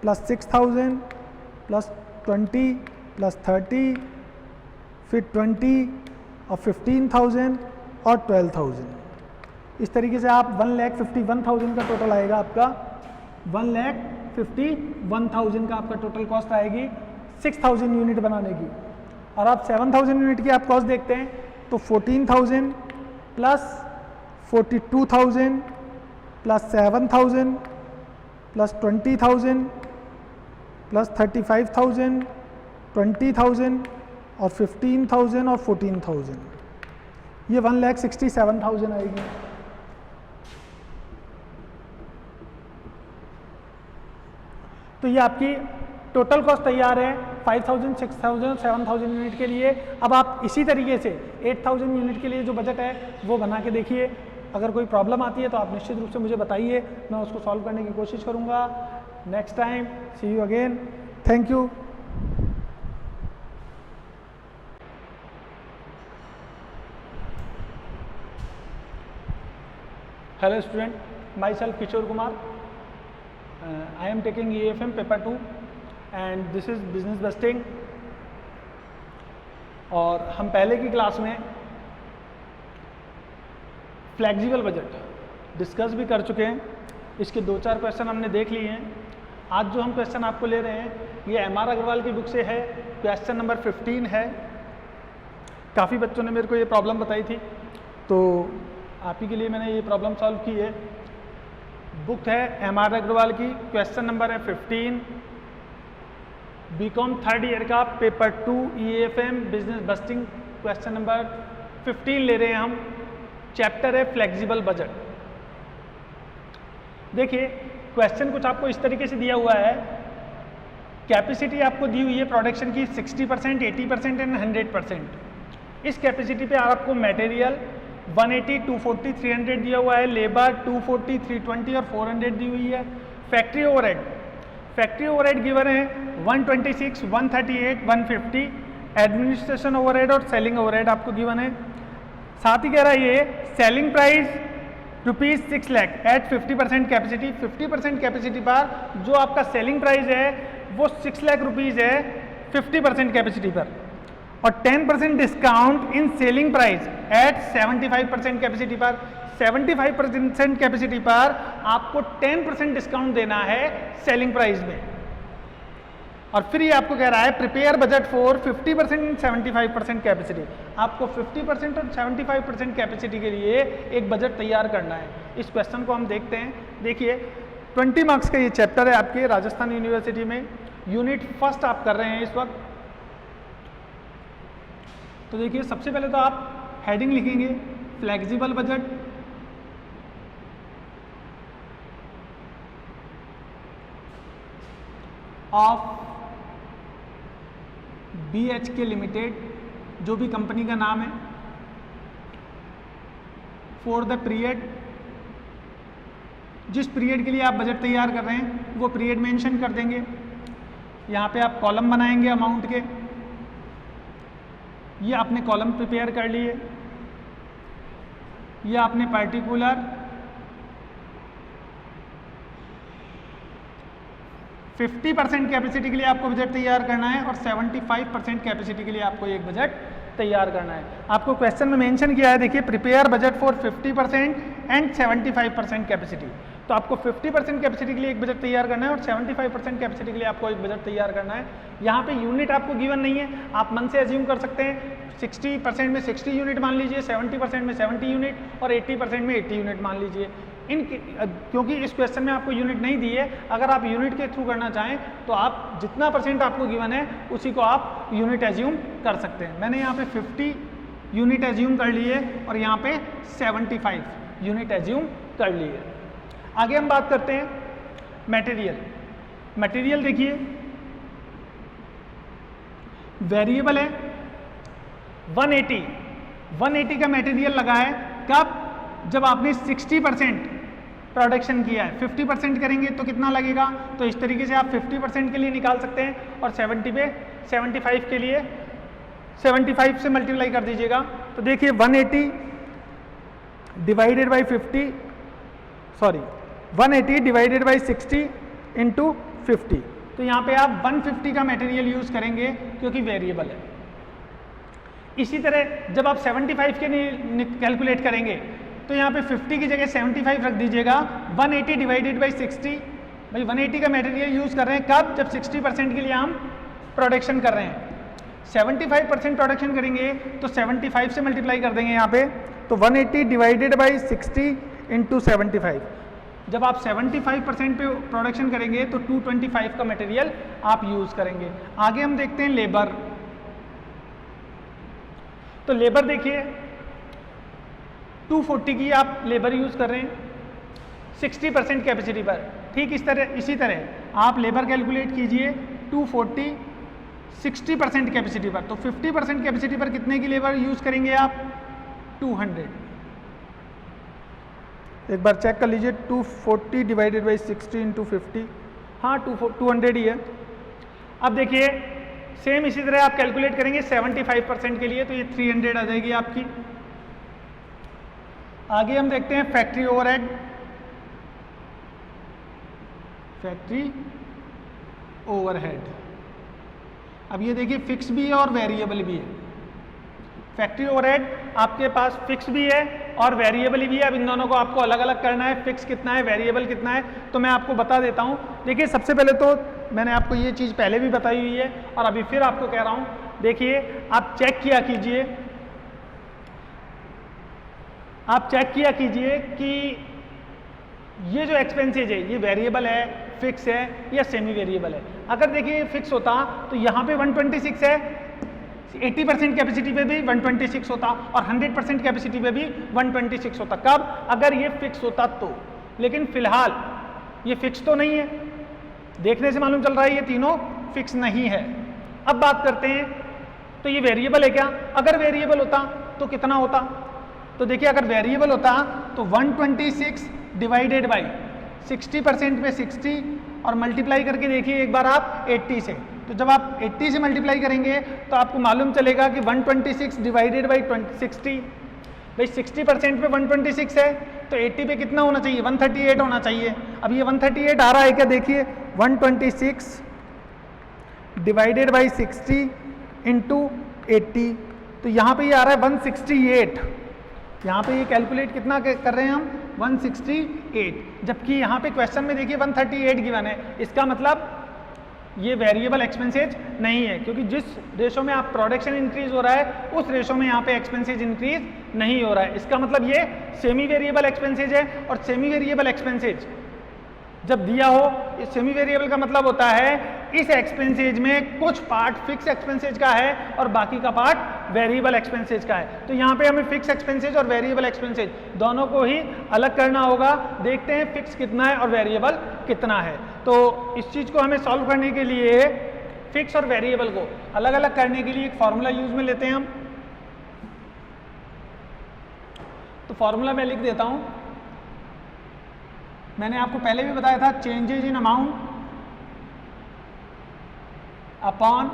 प्लस 6,000 प्लस 20 प्लस 30 फिर 20 और 15,000 और 12,000। इस तरीके से आप 1,51,000 का टोटल आएगा आपका। 1,51,000 का आपका टोटल कॉस्ट आएगी 6,000 यूनिट बनाने की। और आप 7,000 यूनिट की आप कॉस्ट देखते हैं तो 14,000 प्लस 42,000 प्लस 7,000 प्लस 20,000 प्लस 35,000 20,000 और 15,000 और 14,000, ये 1,67,000 आएगी। तो ये आपकी टोटल कॉस्ट तैयार है 5,000, 6,000, 7,000 यूनिट के लिए। अब आप इसी तरीके से 8,000 यूनिट के लिए जो बजट है वो बना के देखिए। अगर कोई प्रॉब्लम आती है तो आप निश्चित रूप से मुझे बताइए, मैं उसको सॉल्व करने की कोशिश करूँगा। Next time, see you again, thank you. Hello student, myself Kishore Kumar. I am taking EFM paper 2 and this is business busting. और हम पहले की क्लास में फ्लेक्सिबल बजट डिस्कस भी कर चुके हैं। इसके 2-4 क्वेश्चन हमने देख लिए हैं। आज जो हम क्वेश्चन आपको ले रहे हैं ये MR अग्रवाल की बुक से है। क्वेश्चन नंबर 15 है। काफ़ी बच्चों ने मेरे को ये प्रॉब्लम बताई थी, तो आप ही के लिए मैंने ये प्रॉब्लम सॉल्व की है। बुक है MR अग्रवाल की, क्वेश्चन नंबर है 15, बीकॉम 3rd ईयर का paper 2 EFM business busting. Question number 15 ले रहे हैं हम। चैप्टर है फ्लेक्सिबल बजट। देखिए क्वेश्चन कुछ आपको इस तरीके से दिया हुआ है। कैपेसिटी आपको दी हुई है प्रोडक्शन की 60%, 80% एंड 100%। इस कैपेसिटी पे आपको मटेरियल 180, 240, 300 दिया हुआ है, लेबर 240, 320 और 400 दी हुई है। फैक्ट्री ओवरहेड गिवन है 126, 138, 150। एडमिनिस्ट्रेशन ओवरहेड और सेलिंग ओवरहेड आपको गिवन है। साथ ही कह रहा है ये selling price ₹6 lakh at 50% capacity. 50% capacity पर जो आपका सेलिंग प्राइस है वो 6 लाख रुपीज़ है 50% कैपेसिटी पर, और 10% discount in selling price at 75% capacity पर। 75% कैपेसिटी पर आपको 10% डिस्काउंट देना है सेलिंग प्राइस में। और फिर ये आपको कह रहा है prepare budget for 50% and 75% capacity. आपको 50% और 75% कैपेसिटी के लिए एक बजट तैयार करना है। इस क्वेश्चन को हम देखते हैं। देखिए 20 मार्क्स का ये चैप्टर है आपके राजस्थान यूनिवर्सिटी में। यूनिट फर्स्ट आप कर रहे हैं इस वक्त। तो देखिए सबसे पहले तो आप हेडिंग लिखेंगे flexible budget. Of BHK limited, जो भी कंपनी का नाम है, फॉर द पीरियड, जिस पीरियड के लिए आप बजट तैयार कर रहे हैं वो पीरियड मेंशन कर देंगे। यहाँ पे आप कॉलम बनाएंगे अमाउंट के। ये आपने कॉलम प्रिपेयर कर लिए। ये आपने पार्टिकुलर 50% कैपेसिटी के लिए आपको बजट तैयार करना है और 75% कैपेसिटी के लिए आपको एक बजट तैयार करना है। आपको क्वेश्चन में मेंशन किया है, देखिए prepare budget for 50% and 75% capacity. तो आपको 50% कैपेसिटी के लिए एक बजट तैयार करना है और 75% कैपेसिटी के लिए आपको एक बजट तैयार करना है। यहाँ पे यूनिट आपको गिवन नहीं है, आप मन से एज्यूम कर सकते हैं। 60% में 60 यूनिट मान लीजिए, 70% में 70 यूनिट और 80% में 80 यूनिट मान लीजिए। क्योंकि इस क्वेश्चन में आपको यूनिट नहीं दी है, अगर आप यूनिट के थ्रू करना चाहें तो आप जितना % आपको गिवन है उसी को आप यूनिट एज्यूम कर सकते हैं। मैंने यहाँ पे 50 यूनिट एज्यूम कर लिए और यहाँ पे 75 यूनिट एज्यूम कर लिए। आगे हम बात करते हैं मटेरियल। मटेरियल देखिए वेरिएबल है 180, 180 का मटेरियल लगा है कब? जब आपने 60% प्रोडक्शन किया है। 50% करेंगे तो कितना लगेगा? तो इस तरीके से आप 50% के लिए निकाल सकते हैं और 75 के लिए 75 से मल्टीप्लाई कर दीजिएगा। तो देखिए 180 डिवाइडेड बाई 60 इंटू 50, तो यहाँ पे आप 150 का मटेरियल यूज करेंगे क्योंकि वेरिएबल है। इसी तरह जब आप 75 के लिए कैलकुलेट करेंगे तो यहाँ पे 50 की जगह 75 रख दीजिएगा। 180 डिवाइडेड बाई 60, भाई 180 का मटेरियल यूज कर रहे हैं कब? जब 60% के लिए हम प्रोडक्शन कर रहे हैं। 75% प्रोडक्शन करेंगे तो 75 से मल्टीप्लाई कर देंगे यहाँ पे, तो 180 डिवाइडेड बाई 60 इंटू 75। जब आप 75% पे प्रोडक्शन करेंगे तो 225 का मटेरियल आप यूज करेंगे। आगे हम देखते हैं लेबर। तो लेबर देखिए 240 की आप लेबर यूज कर रहे हैं 60% कैपेसिटी पर। ठीक इसी तरह आप लेबर कैलकुलेट कीजिए 240 60% कैपेसिटी पर, तो 50% कैपेसिटी पर कितने की लेबर यूज करेंगे आप? 200। एक बार चेक कर लीजिए 240 डिवाइडेड बाई 60 इंटू 50, हाँ 200 ही है। अब देखिए सेम इसी तरह आप कैलकुलेट करेंगे 75% के लिए, तो ये 300 आ जाएगी आपकी। आगे हम देखते हैं फैक्ट्री ओवरहेड। अब ये देखिए फिक्स भी है और वेरिएबल भी है। फैक्ट्री ओवरहेड आपके पास फिक्स भी है और वेरिएबल भी है। अब इन दोनों को आपको अलग अलग करना है, फिक्स कितना है, वेरिएबल कितना है, तो मैं आपको बता देता हूँ। देखिए सबसे पहले तो मैंने आपको ये चीज़ पहले भी बताई हुई है और अभी फिर आपको कह रहा हूँ। देखिए आप चेक किया कीजिए कि ये जो एक्सपेंसेज है ये वेरिएबल है, फिक्स है या सेमी वेरिएबल है। अगर देखिए फिक्स होता तो यहाँ पे 126 है, 80% कैपेसिटी पे भी 126 होता और 100% कैपेसिटी पे भी 126 होता। कब? अगर ये फिक्स होता तो। लेकिन फिलहाल ये फिक्स तो नहीं है, देखने से मालूम चल रहा है ये तीनों फिक्स नहीं है। अब बात करते हैं तो ये वेरिएबल है क्या? अगर वेरिएबल होता तो कितना होता? तो देखिए अगर वेरिएबल होता तो 126 डिवाइडेड बाई 60% पे 60 और मल्टीप्लाई करके देखिए एक बार आप 80 से। तो जब आप 80 से मल्टीप्लाई करेंगे तो आपको मालूम चलेगा कि 126 डिवाइडेड बाई 60, भाई 60% पे 126 है तो 80 पे कितना होना चाहिए? 138 होना चाहिए। अब ये 138 आ रहा है क्या? देखिए 126 डिवाइडेड बाई 60 इंटू 80, तो यहाँ पे ये आ रहा है 168। यहाँ पे ये कैलकुलेट कितना कर रहे हैं हम? 168, जबकि यहाँ पे क्वेश्चन में देखिए 138 गिवन है। इसका मतलब ये वेरिएबल एक्सपेंसेज नहीं है, क्योंकि जिस रेशो में आप प्रोडक्शन इंक्रीज हो रहा है उस रेशो में यहाँ पे एक्सपेंसेज इंक्रीज नहीं हो रहा है। इसका मतलब ये सेमी वेरिएबल एक्सपेंसेज है। और सेमी वेरिएबल एक्सपेंसेज जब दिया हो, इस सेमी वेरिएबल का मतलब होता है इस एक्सपेंसेज में कुछ पार्ट फिक्स एक्सपेंसेज का है और बाकी का पार्ट वेरिएबल एक्सपेंसेज का है। तो यहाँ पे हमें फिक्स एक्सपेंसेज और वेरिएबल एक्सपेंसेज दोनों को ही अलग करना होगा। देखते हैं फिक्स कितना है और वेरिएबल कितना है। तो इस चीज़ को हमें सॉल्व करने के लिए फिक्स और वेरिएबल को अलग अलग करने के लिए एक फॉर्मूला यूज में लेते हैं हम। तो फॉर्मूला मैं लिख देता हूँ। मैंने आपको पहले भी बताया था, changes in amount upon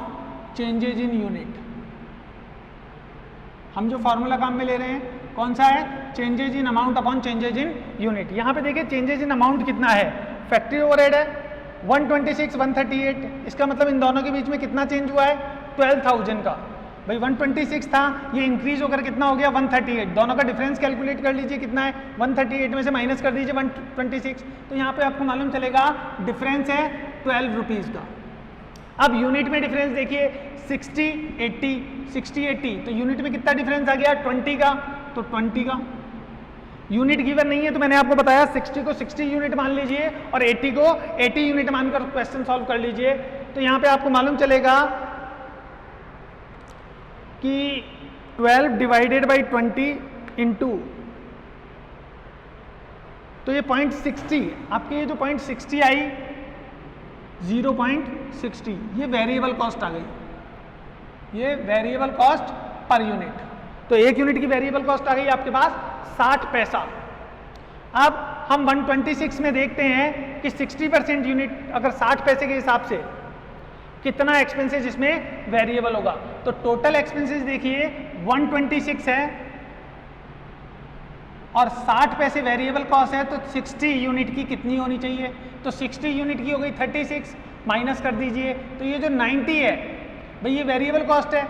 changes in unit. हम जो फॉर्मूला काम में ले रहे हैं कौन सा है? Changes in amount upon changes in unit. यहाँ पे देखिए चेंजेज इन अमाउंट कितना है? फैक्ट्री ओवरहेड है 126 138, इसका मतलब इन दोनों के बीच में कितना चेंज हुआ है? 12,000 का। भाई 126 था, ये इंक्रीज होकर कितना हो गया? 138। दोनों का डिफरेंस कैलकुलेट कर लीजिए कितना है? 138 में से माइनस कर दीजिए 126, तो यहाँ पे आपको मालूम चलेगा डिफरेंस है 12 रुपीज़ का। अब यूनिट में डिफरेंस देखिए 60 80, तो यूनिट में कितना डिफरेंस आ गया? 20 का, तो 20 का। यूनिट गिवन नहीं है तो मैंने आपको बताया 60 को 60 यूनिट मान लीजिए और 80 को 80 यूनिट मानकर क्वेश्चन सॉल्व कर लीजिए। तो यहाँ पे आपको मालूम चलेगा कि 12 डिवाइडेड बाई 20 इंटू, तो ये 0.60, आपके ये जो 0.60 आई 0.60, ये वेरिएबल कॉस्ट आ गई, ये वेरिएबल कॉस्ट पर यूनिट। तो 1 यूनिट की वेरिएबल कॉस्ट आ गई आपके पास 60 पैसा। अब हम 126 में देखते हैं कि 60% यूनिट अगर 60 पैसे के हिसाब से कितना एक्सपेंसेस इसमें वेरिएबल होगा। तो टोटल एक्सपेंसेस देखिए 126 है और 60 पैसे वेरिएबल कॉस्ट है, तो 60 यूनिट की कितनी होनी चाहिए? तो 60 यूनिट की हो गई 36, माइनस कर दीजिए। तो ये जो 90 है भाई ये वेरिएबल कॉस्ट है।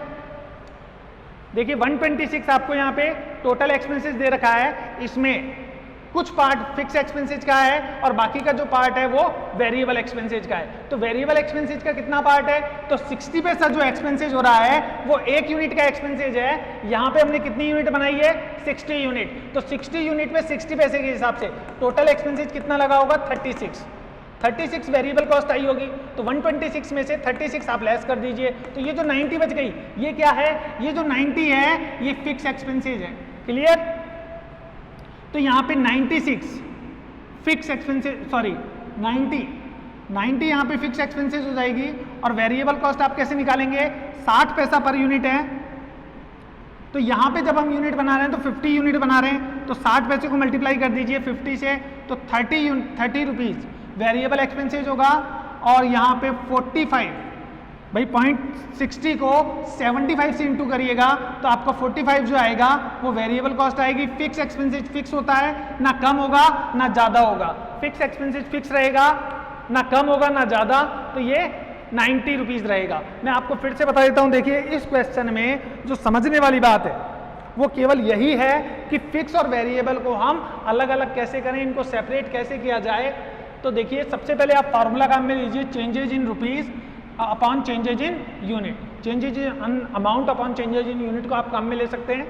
देखिए 126 आपको यहाँ पे टोटल एक्सपेंसेस दे रखा है, इसमें कुछ पार्ट फिक्स एक्सपेंसेज का है और बाकी का जो पार्ट है वो वेरिएबल एक्सपेंसेज का है। तो वेरिएबल एक्सपेंसेज का कितना पार्ट है? तो 60 पैसा जो एक्सपेंसेज हो रहा है वो 1 यूनिट का एक्सपेंसेज है। यहाँ पे हमने कितनी यूनिट बनाई है? 60 यूनिट। तो 60 यूनिट में 60 पैसे के हिसाब से टोटल एक्सपेंसेज कितना लगा होगा? 36 वेरिएबल कॉस्ट आई होगी। तो 126 में से 36 आप लेस कर दीजिए, तो ये जो 90 बच गई ये क्या है? ये जो 90 है ये फिक्स एक्सपेंसेज है। क्लियर? तो यहाँ पे 96 फिक्स एक्सपेंसेस, सॉरी 90 यहाँ पे फिक्स एक्सपेंसेस हो जाएगी। और वेरिएबल कॉस्ट आप कैसे निकालेंगे? 60 पैसा पर यूनिट है। तो यहाँ पे जब हम यूनिट बना रहे हैं तो 50 यूनिट बना रहे हैं, तो 60 पैसे को मल्टीप्लाई कर दीजिए 50 से, तो 30 रुपीज़ वेरिएबल एक्सपेंसेस होगा। और यहाँ पे 45 भाई 0.60 को 75 से इंटू करिएगा तो आपका 45 जो आएगा वो वेरिएबल कॉस्ट आएगी। फिक्स एक्सपेंसेस फिक्स होता है, ना कम होगा ना ज़्यादा होगा। फिक्स एक्सपेंसेस फिक्स रहेगा, ना कम होगा ना ज़्यादा, तो ये 90 रुपीज़ रहेगा। मैं आपको फिर से बता देता हूँ, देखिए इस क्वेश्चन में जो समझने वाली बात है वो केवल यही है कि फिक्स और वेरिएबल को हम अलग अलग कैसे करें, इनको सेपरेट कैसे किया जाए। तो देखिए सबसे पहले आप फार्मूला काम में लीजिए, changes in rupees upon changes in unit. Changes in amount upon changes in unit को आप काम में ले सकते हैं।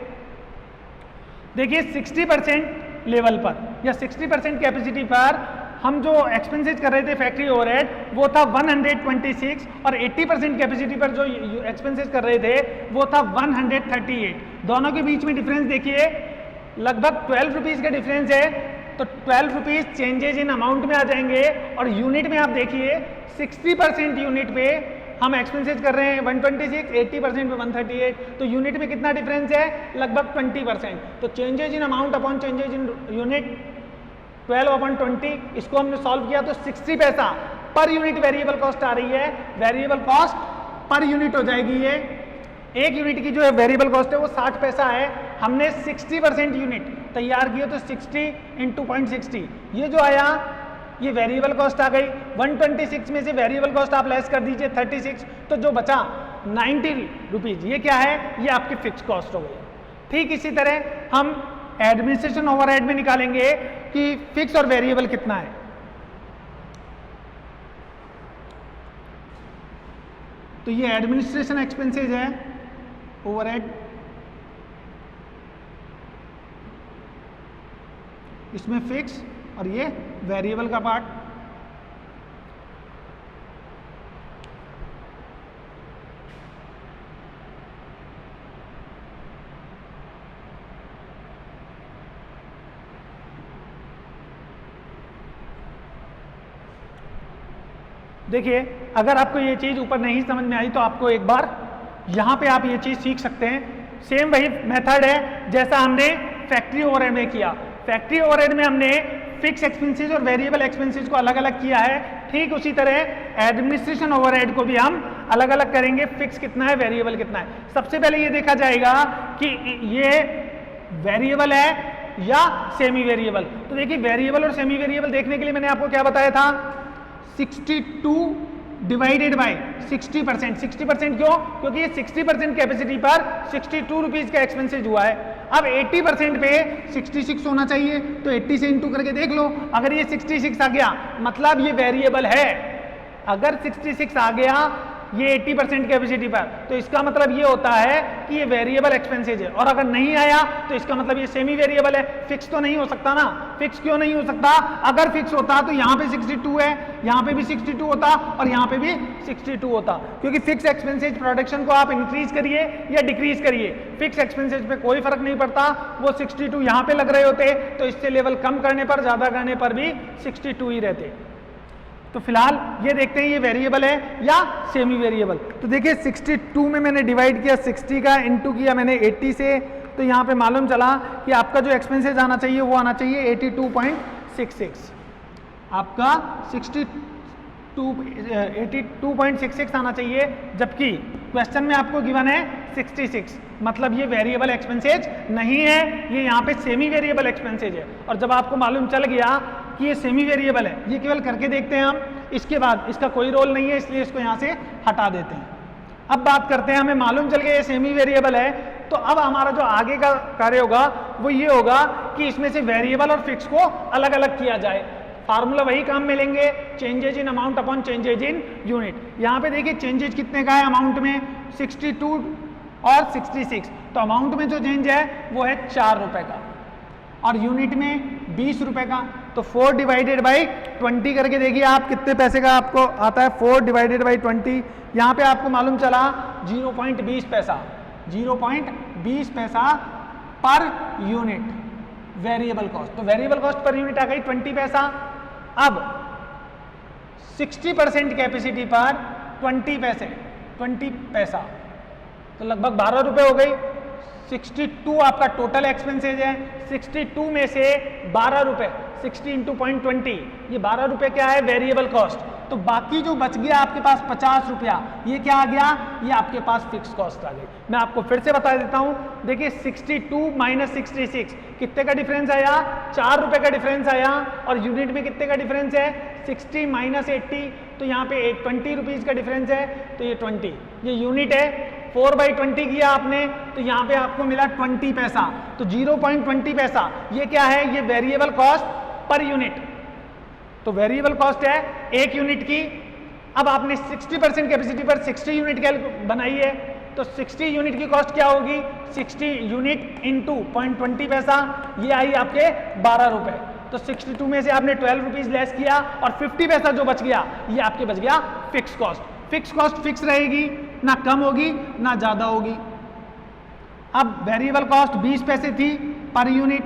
देखिए 60% लेवल पर या 60% कैपेसिटी पर हम जो एक्सपेंसेज कर रहे थे फैक्ट्री ओवरहेड वो था 126 और 80% कैपेसिटी पर जो एक्सपेंसेज कर रहे थे वो था 138। दोनों के बीच में डिफरेंस देखिए लगभग 12 रुपीज़ का डिफरेंस है। तो 12 रुपीज़ चेंजेज इन अमाउंट में आ जाएंगे और यूनिट में आप देखिए 60% यूनिट पे हम एक्सपेंसेज कर रहे हैं 126, 80% पे 138, तो यूनिट में कितना डिफरेंस है? लगभग 20%। तो changes in amount upon changes in unit 12/20, इसको हमने सॉल्व किया तो 60 पैसा पर यूनिट वेरिएबल कॉस्ट आ रही है। वेरिएबल कॉस्ट पर यूनिट हो जाएगी ये। 1 यूनिट की जो है वेरिएबल कॉस्ट है वो 60 पैसा है। हमने 60% यूनिट तैयार किए तो 60 × 0.60 ये जो आया ये वेरिएबल कॉस्ट आ गई। 126 में से वेरिएबल कॉस्ट आप लेस कर दीजिए 36, तो जो बचा 90 रुपीज़ ये क्या है? ये आपकी फिक्स कॉस्ट हो गई। ठीक इसी तरह हम एडमिनिस्ट्रेशन ओवरहेड में निकालेंगे कि फिक्स और वेरिएबल कितना है। तो ये एडमिनिस्ट्रेशन एक्सपेंसेज है ओवरहेड, इसमें फिक्स और ये वेरिएबल का पार्ट। देखिए अगर आपको ये चीज़ ऊपर नहीं समझ में आई तो आपको एक बार यहाँ पे आप ये चीज़ सीख सकते हैं। सेम वही मेथड है जैसा हमने फैक्ट्री ओवरहेड में किया। फैक्ट्री ओवरहेड में हमने फिक्स एक्सपेंसेस और वेरिएबल एक्सपेंसेस को अलग अलग किया है, ठीक उसी तरह एडमिनिस्ट्रेशन ओवरहेड को भी हम अलग अलग करेंगे। फिक्स कितना है, वेरिएबल कितना है। सबसे पहले ये देखा जाएगा कि ये वेरिएबल है या सेमी वेरिएबल। तो देखिए वेरिएबल और सेमी वेरिएबल देखने के लिए मैंने आपको क्या बताया था, 62 डिवाइडेड बाय 60%। 60% क्यों? क्योंकि ये 60% कैपेसिटी पर 62 रुपीज़ का एक्सपेंसेज हुआ है। अब 80% पे 66 होना चाहिए, तो 80 से इंटू करके देख लो। अगर ये 66 आ गया मतलब ये वेरिएबल है। अगर 66 आ गया ये 80% कैपेसिटी पर, तो इसका मतलब ये होता है कि ये वेरिएबल एक्सपेंसेज है। और अगर नहीं आया तो इसका मतलब ये सेमी वेरिएबल है। फिक्स तो नहीं हो सकता ना। फिक्स क्यों नहीं हो सकता? अगर फिक्स होता तो यहाँ पे 62 है, यहाँ पे भी 62 होता और यहाँ पे भी 62 होता। क्योंकि फिक्स एक्सपेंसेज प्रोडक्शन को आप इंक्रीज करिए या डिक्रीज करिए, फिक्स एक्सपेंसेज पे कोई फर्क नहीं पड़ता। वो 62 यहाँ पे लग रहे होते तो इससे लेवल कम करने पर, ज्यादा करने पर भी 62 ही रहते। तो फिलहाल ये देखते हैं ये वेरिएबल है या सेमी वेरिएबल। तो देखिए 62 में मैंने डिवाइड किया, 60 का इंटू किया मैंने 80 से, तो यहाँ पे मालूम चला कि आपका जो एक्सपेंसेस आना चाहिए वो आना चाहिए 82.66, आपका 82.66 आना चाहिए, जबकि क्वेश्चन में आपको गिवन है 66, मतलब ये वेरिएबल एक्सपेंसेज नहीं है, ये यहाँ पे सेमी वेरिएबल एक्सपेंसेज है। और जब आपको मालूम चल गया कि ये सेमी वेरिएबल है, ये केवल करके देखते हैं हम, इसके बाद इसका कोई रोल नहीं है, इसलिए इसको यहाँ से हटा देते हैं। अब बात करते हैं, हमें मालूम चल गया ये सेमी वेरिएबल है, तो अब हमारा जो आगे का कार्य होगा वो ये होगा कि इसमें से वेरिएबल और फिक्स को अलग अलग किया जाए। फार्मूला वही काम में लेंगे, changes in amount upon changes in unit. यहाँ पे देखिए चेंजेज कितने का है, अमाउंट में 62 और 66, तो अमाउंट में जो चेंज है वो है 4 रुपए का और यूनिट में 20 रुपए का। तो 4 डिवाइडेड बाई 20 करके देखिए आप कितने पैसे का आपको आता है। 4 डिवाइडेड बाई 20, यहाँ पे आपको मालूम चला 0.20 पैसा, 0.20 पैसा पर यूनिट वेरिएबल कॉस्ट। तो वेरिएबल कॉस्ट पर यूनिट आ गई 20 पैसा। अब 60% कैपेसिटी पर 20 पैसे, 20 पैसा, तो लगभग 12 रुपए हो गई। 62 आपका टोटल एक्सपेंसेज है, 62 में से 12 रुपए, 60 इंटू 0.20, ये 12 रुपए क्या है, वेरिएबल कॉस्ट। तो बाकी जो बच गया आपके पास 50 रुपया, ये क्या आ गया, ये आपके पास फिक्स कॉस्ट आ गई। मैं आपको फिर से बता देता हूं, देखिए 62 माइनस 66 कितने का डिफरेंस आया, 4 रुपए का डिफरेंस आया। और यूनिट में कितने का डिफरेंस है, 60 माइनस 80, तो यहाँ पे 20 रुपीज का डिफरेंस है, तो ये 20, ये यूनिट है। 4/20 किया आपने, तो यहाँ पे आपको मिला 20 पैसा, तो 0.20 पैसा ये क्या है, ये वेरिएबल कॉस्ट पर यूनिट। तो वेरिएबल कॉस्ट है एक यूनिट की। अब आपने 60% कैपेसिटी पर 60 यूनिट बनाई है, तो 60 यूनिट की कॉस्ट क्या होगी, 60 यूनिट इंटू 0.20 पैसा, ये आई आपके 12 रुपए। तो 62 में से आपने 12 रुपीज लेस किया और 50 पैसा जो बच गया, ये आपके बच गया fix cost. Fix cost fix रहेगी, ना कम होगी ना ज्यादा होगी। अब वेरिएबल कॉस्ट 20 पैसे थी पर यूनिट,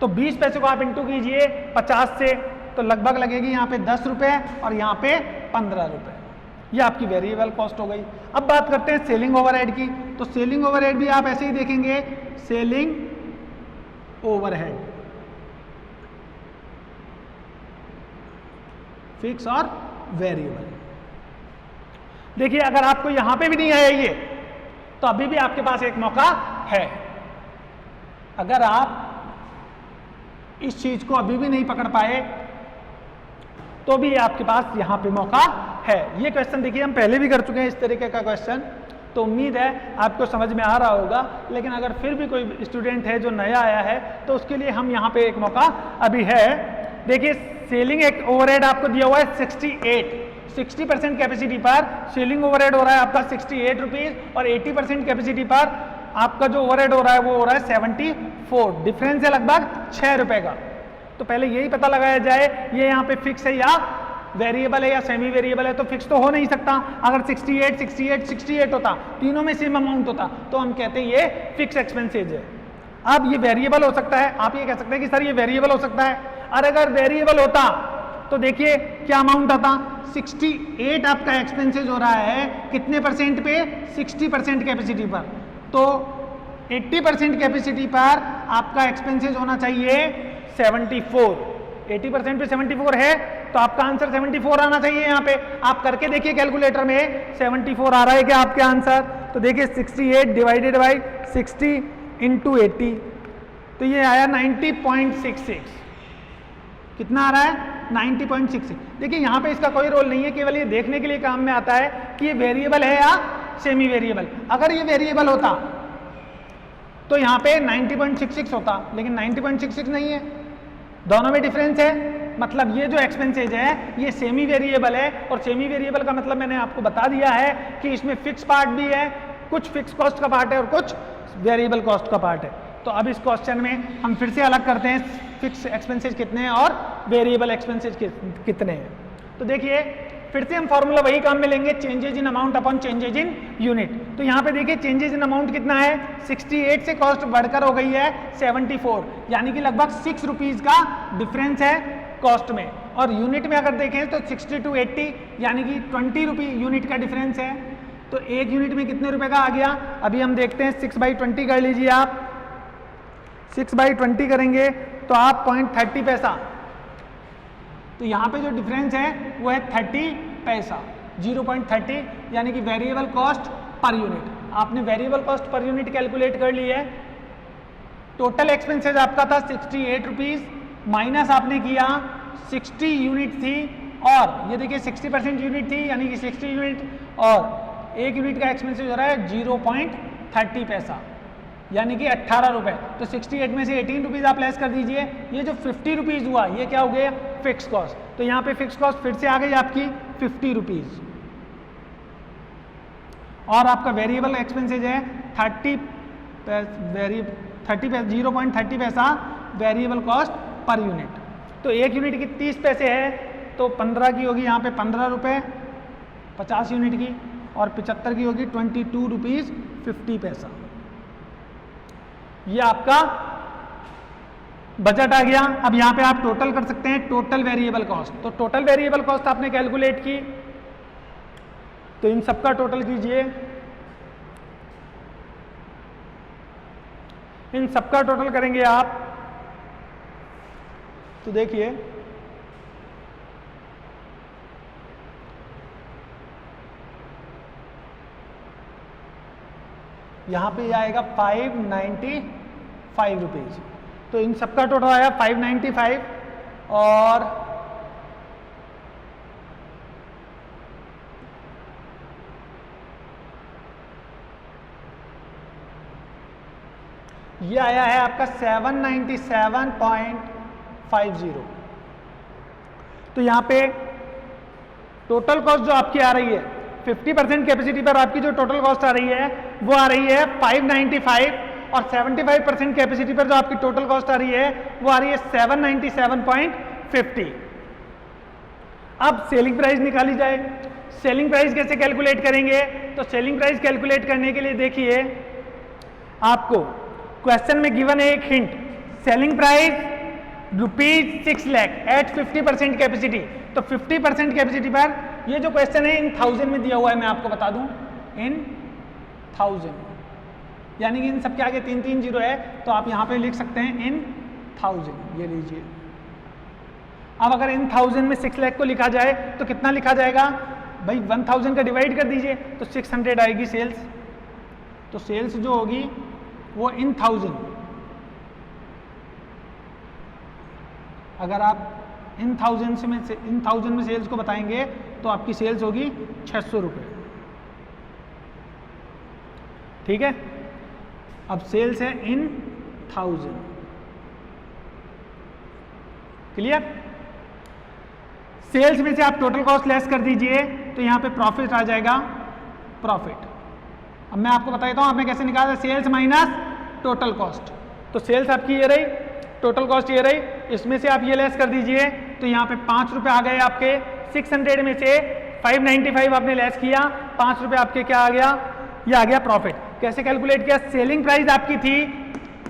तो 20 पैसे को आप इंटू कीजिए 50 से, तो लगभग लगेगी यहाँ पे 10 रुपए और यहाँ पे 15 रुपए। ये आपकी वेरिएबल कॉस्ट हो गई। अब बात करते हैं सेलिंग ओवरहेड की। तो सेलिंग ओवरहेड भी आप ऐसे ही देखेंगे, सेलिंग ओवरहेड फिक्स और वेरिएबल। देखिए अगर आपको यहां पे भी नहीं आया ये, तो अभी भी आपके पास एक मौका है। अगर आप इस चीज को अभी भी नहीं पकड़ पाए, तो भी आपके पास यहां पे मौका है। ये क्वेश्चन देखिए हम पहले भी कर चुके हैं इस तरीके का क्वेश्चन, तो उम्मीद है आपको समझ में आ रहा होगा। लेकिन अगर फिर भी कोई स्टूडेंट है जो नया आया है, तो उसके लिए हम यहाँ पे एक मौका अभी है। देखिए सेलिंग एक ओवरहेड आपको दिया हुआ है 68, 60% कैपेसिटी पर सेलिंग ओवरहेड हो रहा है आपका 68 रुपीज, और 80% कैपेसिटी पर आपका जो ओवरहेड हो रहा है वो हो रहा है 74। डिफरेंस है लगभग 6 रुपए का। तो पहले यही पता लगाया जाए ये यहाँ पे फिक्स है या वेरिएबल है या सेमी वेरिएबल है। तो फिक्स तो हो नहीं सकता, अगर 68, 68, 68 होता, तीनों में सेम अमाउंट होता, तो हम कहते हैं ये फिक्स एक्सपेंसेज है। अब ये वेरिएबल हो सकता है, आप ये कह सकते हैं कि सर ये वेरिएबल हो सकता है। और अगर वेरिएबल होता तो देखिए क्या अमाउंट आता, 68 आपका एक्सपेंसेज हो रहा है कितने परसेंट पे, 60% कैपेसिटी पर। तो 80% कैपेसिटी पर आपका एक्सपेंसेज होना चाहिए 74। 80% पे 74 है, तो आपका आंसर 74 आना चाहिए। यहाँ पे आप करके देखिए कैलकुलेटर में 74 आ रहा है क्या आपके आंसर। तो देखिए 68 डिवाइडेड बाई 60 इंटू 80, तो ये आया 90.66। कितना आ रहा है, 90.66। देखिए यहाँ पे इसका कोई रोल नहीं है, केवल ये देखने के लिए काम में आता है कि ये वेरिएबल है या सेमी वेरिएबल। अगर ये वेरिएबल होता तो यहाँ पे 90.66 होता, लेकिन 90.66 नहीं है, दोनों में डिफरेंस है। मतलब ये जो एक्सपेंसेज है ये सेमी वेरिएबल है, और सेमी वेरिएबल का मतलब मैंने आपको बता दिया है कि इसमें फिक्स पार्ट भी है, कुछ फिक्स कॉस्ट का पार्ट है और कुछ वेरिएबल कॉस्ट का पार्ट है। तो अब इस क्वेश्चन में हम फिर से अलग करते हैं फिक्स एक्सपेंसेज कितने हैं और वेरिएबल एक्सपेंसेज कितने हैं। तो देखिए फिर से हम फॉर्मूला वही काम में लेंगे, changes in amount upon changes in unit. तो यहाँ पे देखिए चेंजेज इन अमाउंट कितना है, 68 से कॉस्ट बढ़कर हो गई है 74, यानी कि लगभग 6 रुपीज का डिफरेंस है कॉस्ट में। और यूनिट में अगर देखें तो 60 to 80 यानी कि 20 रुपी यूनिट का डिफरेंस है। तो 1 यूनिट में कितने रुपए का आ गया? अभी हम देखते हैं, 6/20 कर लीजिए आप। 6/20 करेंगे तो आप 0.30 पैसा, तो यहाँ पे जो डिफरेंस है वो है 30 पैसा, 0.30, यानी कि वेरिएबल कॉस्ट पर यूनिट। आपने variable cost per unit calculate कर ली है। टोटल एक्सपेंसेस आपका था 68 रुपीज, माइनस आपने किया 60 यूनिट थी, और ये देखिए 60% यूनिट थी, यानी कि 60 यूनिट, और 1 यूनिट का एक्सपेंसेस हो रहा है 0.30 पैसा, यानी कि 18 रुपए। तो 68 में से 18 रुपीज आप लेस कर दीजिए। ये जो 50 रुपीज हुआ, ये क्या हो गया? Fix cost. तो यहाँ पे फिक्स कॉस्ट फिर से आ गई आपकी 50 रुपीज, और आपका वेरिएबल एक्सपेंसेज है 0.30 पैसा वेरिएबल कॉस्ट पर यूनिट। तो 1 यूनिट की 30 पैसे है, तो 15 की होगी यहाँ पे 15 रुपए 50 यूनिट की, और 75 की होगी 22 रुपीज 50 पैसा। ये आपका बजट आ गया। अब यहाँ पे आप टोटल कर सकते हैं, टोटल वेरिएबल कॉस्ट। तो टोटल वेरिएबल कॉस्ट आपने कैलकुलेट की, तो इन सबका टोटल कीजिए, इन सबका टोटल करेंगे आप, तो देखिए यहां पे आएगा 595 रुपीज। तो इन सबका टोटल आया 595, और ये आया है आपका 797.50। तो यहाँ पे टोटल कॉस्ट जो आपकी आ रही है 50% कैपेसिटी पर, आपकी जो टोटल कॉस्ट आ रही है वो आ रही है 595, और 75% कैपेसिटी पर जो आपकी टोटल कॉस्ट आ रही है वो आ रही है 797.50। अब सेलिंग प्राइस निकाली जाए। सेलिंग प्राइस कैसे कैलकुलेट करेंगे? तो सेलिंग प्राइस कैलकुलेट करने के लिए देखिए, आपको क्वेश्चन में गिवन है एक hint, selling price ₹6 lakh at 50% capacity. तो 50% कैपेसिटी पर ये जो क्वेश्चन है इन 1000 में दिया हुआ है, मैं आपको बता दूं, इन 1000, यानी कि इन सबके आगे 3 जीरो है, तो आप यहां पे लिख सकते हैं इन 1000। ये लीजिए, अब अगर इन 1000 में 6 लाख को लिखा जाए तो कितना लिखा जाएगा भाई? 1000 का डिवाइड कर दीजिए तो 600 आएगी सेल्स। तो सेल्स जो होगी वो इन 1000, अगर आप इन 1000 में सेल्स को बताएंगे तो आपकी सेल्स होगी 600 रुपये। ठीक है, अब सेल्स है इन 1000। क्लियर? सेल्स में से आप टोटल कॉस्ट लेस कर दीजिए तो यहां पे प्रॉफिट आ जाएगा, प्रॉफिट। अब मैं आपको बता देता हूं आपने कैसे निकाला, सेल्स माइनस टोटल कॉस्ट। तो सेल्स आपकी ये रही, टोटल कॉस्ट ये रही, इसमें से आप ये लेस कर दीजिए तो यहाँ पे 5 रुपए आ गए आपके। 600 में से 595 आपने लेस किया, 5 रुपए आपके क्या आ गया? ये आ गया प्रॉफिट। कैसे कैलकुलेट किया? सेलिंग प्राइस आपकी थी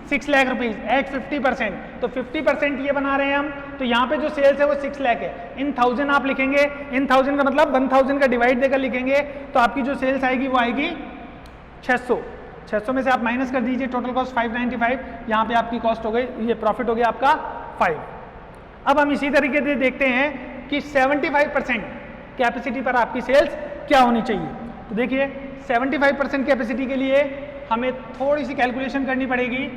6 लाख रुपीज एट 50%, तो 50% ये बना रहे हैं हम, तो यहाँ पे जो सेल्स है वो 6 लाख है। इन 1000 आप लिखेंगे, इन 1000 का मतलब 1000 का डिवाइड देकर लिखेंगे, तो आपकी जो सेल्स आएगी वो आएगी 600। 600 में से आप माइनस कर दीजिए टोटल कॉस्ट 595, यहाँ पे आपकी कॉस्ट हो गई, ये प्रॉफिट हो गया आपका 5। अब हम इसी तरीके से देखते हैं कि 75% कैपेसिटी पर आपकी सेल्स क्या होनी चाहिए। तो देखिए 75% कैपेसिटी के लिए हमें थोड़ी सी कैलकुलेशन करनी पड़ेगी।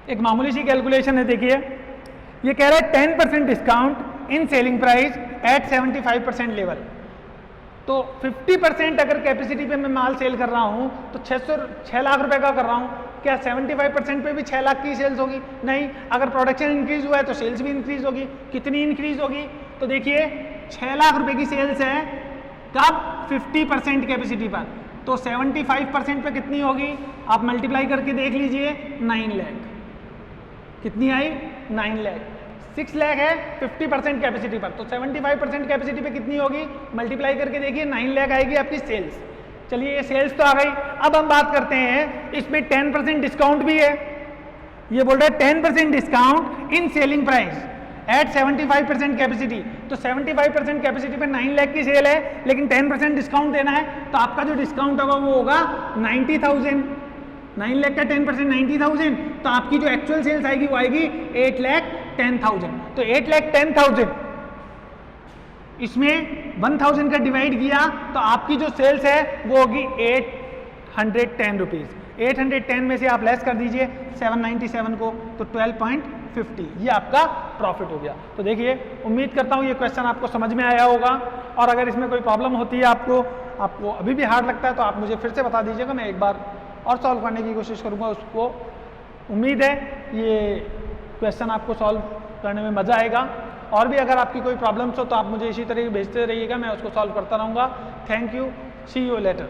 एक मामूली सी कैलकुलेशन है, देखिए ये कह रहा है 10% discount in selling price at 75% level. तो 50% अगर कैपेसिटी पे मैं माल सेल कर रहा हूं तो 6 लाख रुपए का कर रहा हूं, क्या 75% पे भी 6 लाख की सेल्स होगी? नहीं। अगर प्रोडक्शन इंक्रीज हुआ है तो सेल्स भी इंक्रीज होगी। कितनी इंक्रीज होगी? तो देखिए 6 लाख रुपए की सेल्स है कब? 50% कैपेसिटी पर। तो 75% पे कितनी होगी? आप मल्टीप्लाई करके देख लीजिए, 9 लाख। कितनी आई? 9 लाख। 6 लाख है 50% कैपेसिटी पर, तो 75% कैपेसिटी पे कितनी होगी? मल्टीप्लाई करके देखिए, 9 लाख आएगी आपकी सेल्स। चलिए ये सेल्स तो आ गई। अब हम बात करते हैं, इसमें 10% डिस्काउंट भी है। ये बोल रहा है 10% discount in selling price at 75% capacity. तो 75% कैपेसिटी पे 9 लाख की सेल है, लेकिन 10% डिस्काउंट देना है, तो आपका जो डिस्काउंट होगा वो होगा 90,000। 9 लाख का 10% 90,000, तो आपकी जो एक्चुअल सेल्स आएगी वो आएगी 8,10,000। तो 8,10,000 इसमें 1,000 का डिवाइड किया तो आपकी जो सेल्स है वो होगी 810 रुपीज़। 810 में से आप लेस कर दीजिए 797 को, तो 12.50 ये आपका प्रॉफिट हो गया। तो देखिए, उम्मीद करता हूँ ये क्वेश्चन आपको समझ में आया होगा, और अगर इसमें कोई प्रॉब्लम होती है आपको अभी भी हार्ड लगता है तो आप मुझे फिर से बता दीजिएगा, मैं एक बार और सॉल्व करने की कोशिश करूँगा उसको। उम्मीद है ये क्वेश्चन आपको सॉल्व करने में मज़ा आएगा। और भी अगर आपकी कोई प्रॉब्लम्स हो तो आप मुझे इसी तरह भेजते रहिएगा, मैं उसको सॉल्व करता रहूँगा। Thank you, see you letter.